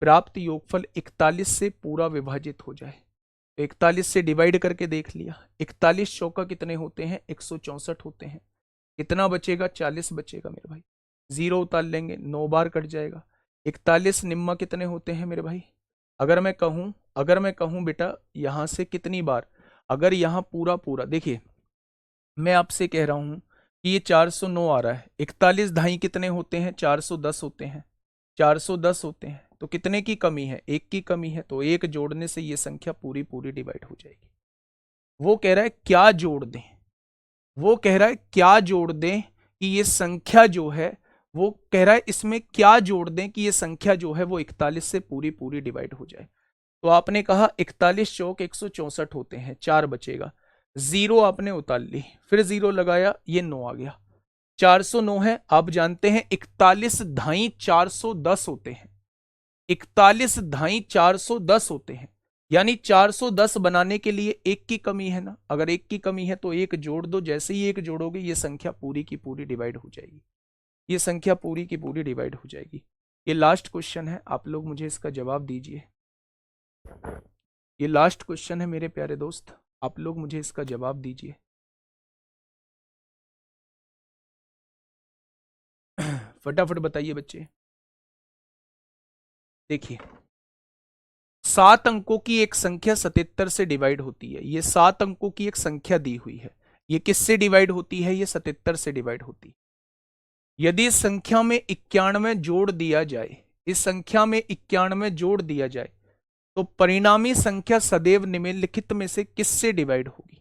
प्राप्त योगफल 41 से पूरा विभाजित हो जाए। 41 से डिवाइड करके देख लिया, 41 चौका कितने होते हैं? 164 होते हैं। कितना बचेगा? 40 बचेगा मेरे भाई। जीरो उतार लेंगे, 9 बार कट जाएगा। 41 निम्मा कितने होते हैं मेरे भाई? अगर मैं कहूं बेटा यहां से कितनी बार, अगर यहां पूरा पूरा देखिए, मैं आपसे कह रहा हूं कि ये 409 आ रहा है, 41 ढाई कितने होते हैं? 410 होते हैं। 410 होते हैं तो कितने की कमी है? एक की कमी है, तो एक जोड़ने से ये संख्या पूरी पूरी डिवाइड हो जाएगी। वो कह रहा है क्या जोड़ दें, वो कह रहा है क्या जोड़ दें कि ये संख्या जो है, वो कह रहा है इसमें क्या जोड़ दें कि ये संख्या जो है वो 41 से पूरी पूरी डिवाइड हो जाए। तो आपने कहा 41 चौक 164 होते हैं, 4 बचेगा। जीरो आपने उतार ली, फिर जीरो लगाया, ये 9 आ गया। 409 है, आप जानते हैं 41 ढाई 410 होते हैं। 41 ढाई 410 होते हैं, यानी 410 बनाने के लिए एक की कमी है ना। अगर एक की कमी है तो एक जोड़ दो, जैसे ही एक जोड़ोगे ये संख्या पूरी की पूरी डिवाइड हो जाएगी। ये संख्या पूरी की पूरी डिवाइड हो जाएगी। ये लास्ट क्वेश्चन है, आप लोग मुझे इसका जवाब दीजिए। ये लास्ट क्वेश्चन है मेरे प्यारे दोस्त, आप लोग मुझे इसका जवाब दीजिए। फटाफट बताइए बच्चे। देखिए, 7 अंकों की एक संख्या 77 से डिवाइड होती है। ये 7 अंकों की एक संख्या दी हुई है, ये किससे डिवाइड होती है? ये 77 से डिवाइड होती है। यदि इस संख्या में 91 जोड़ दिया जाए, इस संख्या में 91 जोड़ दिया जाए तो परिणामी संख्या सदैव निम्नलिखित में से किससे डिवाइड होगी?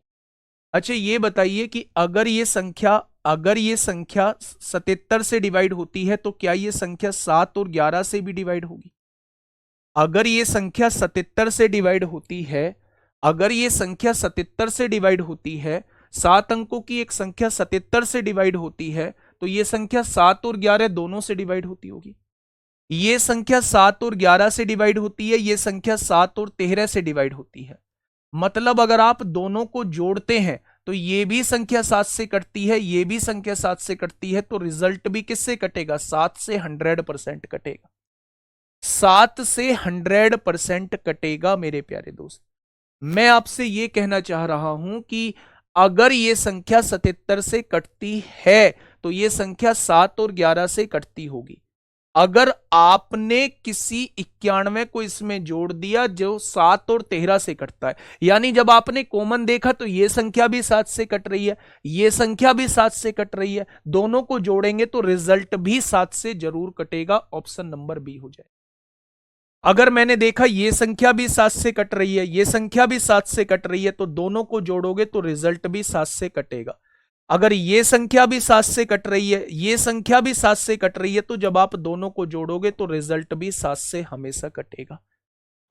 अच्छा ये बताइए कि अगर ये संख्या 77 से डिवाइड होती है तो क्या ये संख्या 7 और 11 से भी डिवाइड होगी? अगर ये संख्या 77 से डिवाइड होती है, अगर ये संख्या 77 से डिवाइड होती है, 7 अंकों की एक संख्या 77 से डिवाइड होती है, तो ये संख्या 7 और 11 दोनों से डिवाइड होती होगी। ये संख्या 7 और 11 से डिवाइड होती है, ये संख्या 7 और 13 से डिवाइड होती है। मतलब अगर आप दोनों को जोड़ते हैं तो ये भी संख्या 7 से कटती है, ये भी संख्या 7 से कटती है, तो रिजल्ट भी किससे कटेगा? 7 से 100% कटेगा। 7 से 100% कटेगा मेरे प्यारे दोस्त। मैं आपसे यह कहना चाह रहा हूं कि अगर यह संख्या 77 से कटती है तो यह संख्या 7 और 11 से कटती होगी। अगर आपने किसी 91 को इसमें जोड़ दिया जो 7 और 13 से कटता है, यानी जब आपने कॉमन देखा तो यह संख्या भी 7 से कट रही है, यह संख्या भी 7 से कट रही है, दोनों को जोड़ेंगे तो रिजल्ट भी 7 से जरूर कटेगा। ऑप्शन नंबर बी हो जाए। अगर मैंने देखा ये संख्या भी 7 से कट रही है, ये संख्या भी 7 से कट रही है, तो दोनों को जोड़ोगे तो रिजल्ट भी 7 से कटेगा। अगर ये संख्या भी 7 से कट रही है, ये संख्या भी 7 से कट रही है, तो जब आप दोनों को जोड़ोगे तो रिजल्ट भी 7 से हमेशा कटेगा,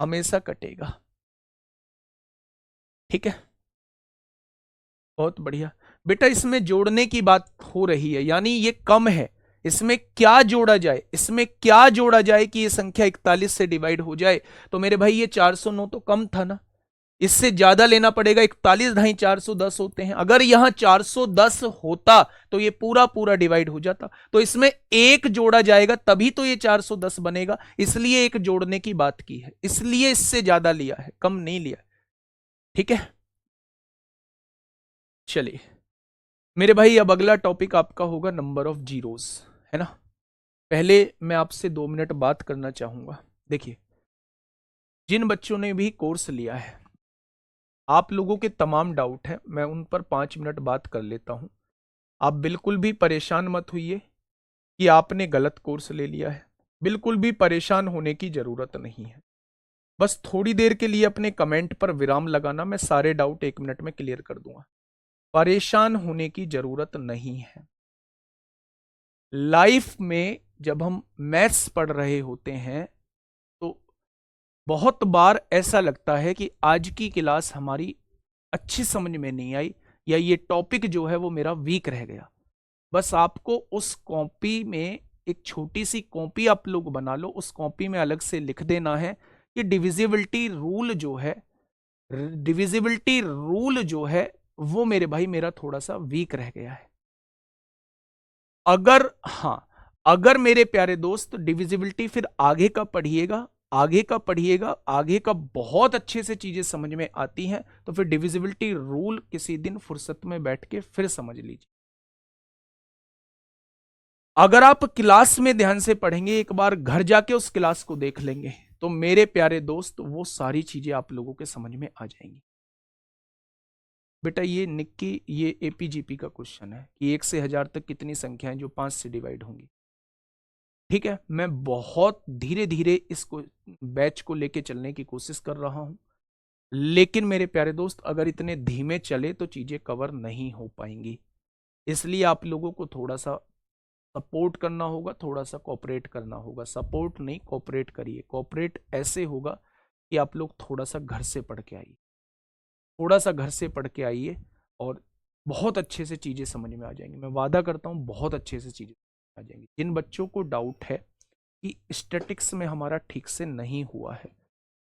हमेशा कटेगा। ठीक है, बहुत बढ़िया बेटा। इसमें जोड़ने की बात हो रही है, यानी ये कम है। इसमें क्या जोड़ा जाए, इसमें क्या जोड़ा जाए कि ये संख्या 41 से डिवाइड हो जाए? तो मेरे भाई ये 409 तो कम था ना, इससे ज्यादा लेना पड़ेगा। 41 ढाई 410 होते हैं, अगर यहां 410 होता तो ये पूरा पूरा डिवाइड हो जाता। तो इसमें एक जोड़ा जाएगा तभी तो ये 410 बनेगा, इसलिए एक जोड़ने की बात की है, इसलिए इससे ज्यादा लिया है, कम नहीं लिया। ठीक है, चलिए मेरे भाई अब अगला टॉपिक आपका होगा नंबर ऑफ जीरोस, है ना। पहले मैं आपसे 2 मिनट बात करना चाहूंगा। देखिए, जिन बच्चों ने भी कोर्स लिया है, आप लोगों के तमाम डाउट है, मैं उन पर 5 मिनट बात कर लेता हूं। आप बिल्कुल भी परेशान मत होइए कि आपने गलत कोर्स ले लिया है। बिल्कुल भी परेशान होने की जरूरत नहीं है। बस थोड़ी देर के लिए अपने कमेंट पर विराम लगाना, मैं सारे डाउट 1 मिनट में क्लियर कर दूंगा। परेशान होने की जरूरत नहीं है। लाइफ में जब हम मैथ्स पढ़ रहे होते हैं तो बहुत बार ऐसा लगता है कि आज की क्लास हमारी अच्छी समझ में नहीं आई, या ये टॉपिक जो है वो मेरा वीक रह गया। बस आपको उस कॉपी में, एक छोटी सी कॉपी आप लोग बना लो, उस कॉपी में अलग से लिख देना है कि डिविजिबिलिटी रूल जो है वो मेरे भाई मेरा थोड़ा सा वीक रह गया है। अगर मेरे प्यारे दोस्त डिविजिबिलिटी फिर आगे का पढ़िएगा, आगे का बहुत अच्छे से चीजें समझ में आती हैं, तो फिर डिविजिबिलिटी रूल किसी दिन फुर्सत में बैठ के फिर समझ लीजिए। अगर आप क्लास में ध्यान से पढ़ेंगे, एक बार घर जाके उस क्लास को देख लेंगे, तो मेरे प्यारे दोस्त वो सारी चीजें आप लोगों के समझ में आ जाएंगी। बेटा ये एपीजीपी का क्वेश्चन है कि 1 से 1000 तक कितनी संख्याएं जो 5 से डिवाइड होंगी। ठीक है, मैं बहुत धीरे धीरे इसको बैच को लेके चलने की कोशिश कर रहा हूं, लेकिन मेरे प्यारे दोस्त अगर इतने धीमे चले तो चीजें कवर नहीं हो पाएंगी। इसलिए आप लोगों को थोड़ा सा सपोर्ट करना होगा, थोड़ा सा कोऑपरेट करना होगा। सपोर्ट नहीं, कोऑपरेट करिए। कोऑपरेट ऐसे होगा कि आप लोग थोड़ा सा घर से पढ़ के आइए, थोड़ा सा घर से पढ़ के आइए, और बहुत अच्छे से चीजें समझ में आ जाएंगी। मैं वादा करता हूं बहुत अच्छे से चीजें आ जाएंगी। जिन बच्चों को डाउट है कि स्टैटिक्स में हमारा ठीक से नहीं हुआ है,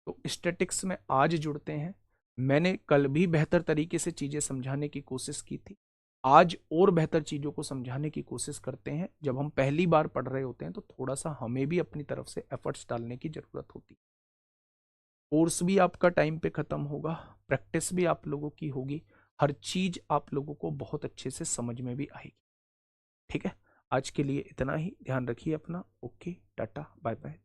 तो स्टैटिक्स में आज जुड़ते हैं। मैंने कल भी बेहतर तरीके से चीजें समझाने की कोशिश की थी, आज और बेहतर चीजों को समझाने की कोशिश करते हैं। जब हम पहली बार पढ़ रहे होते हैं तो थोड़ा सा हमें भी अपनी तरफ से एफर्ट्स डालने की जरूरत होती है। कोर्स भी आपका टाइम पे खत्म होगा, प्रैक्टिस भी आप लोगों की होगी, हर चीज आप लोगों को बहुत अच्छे से समझ में भी आएगी। ठीक है, आज के लिए इतना ही। ध्यान रखिए अपना। Okay, tata, bye bye.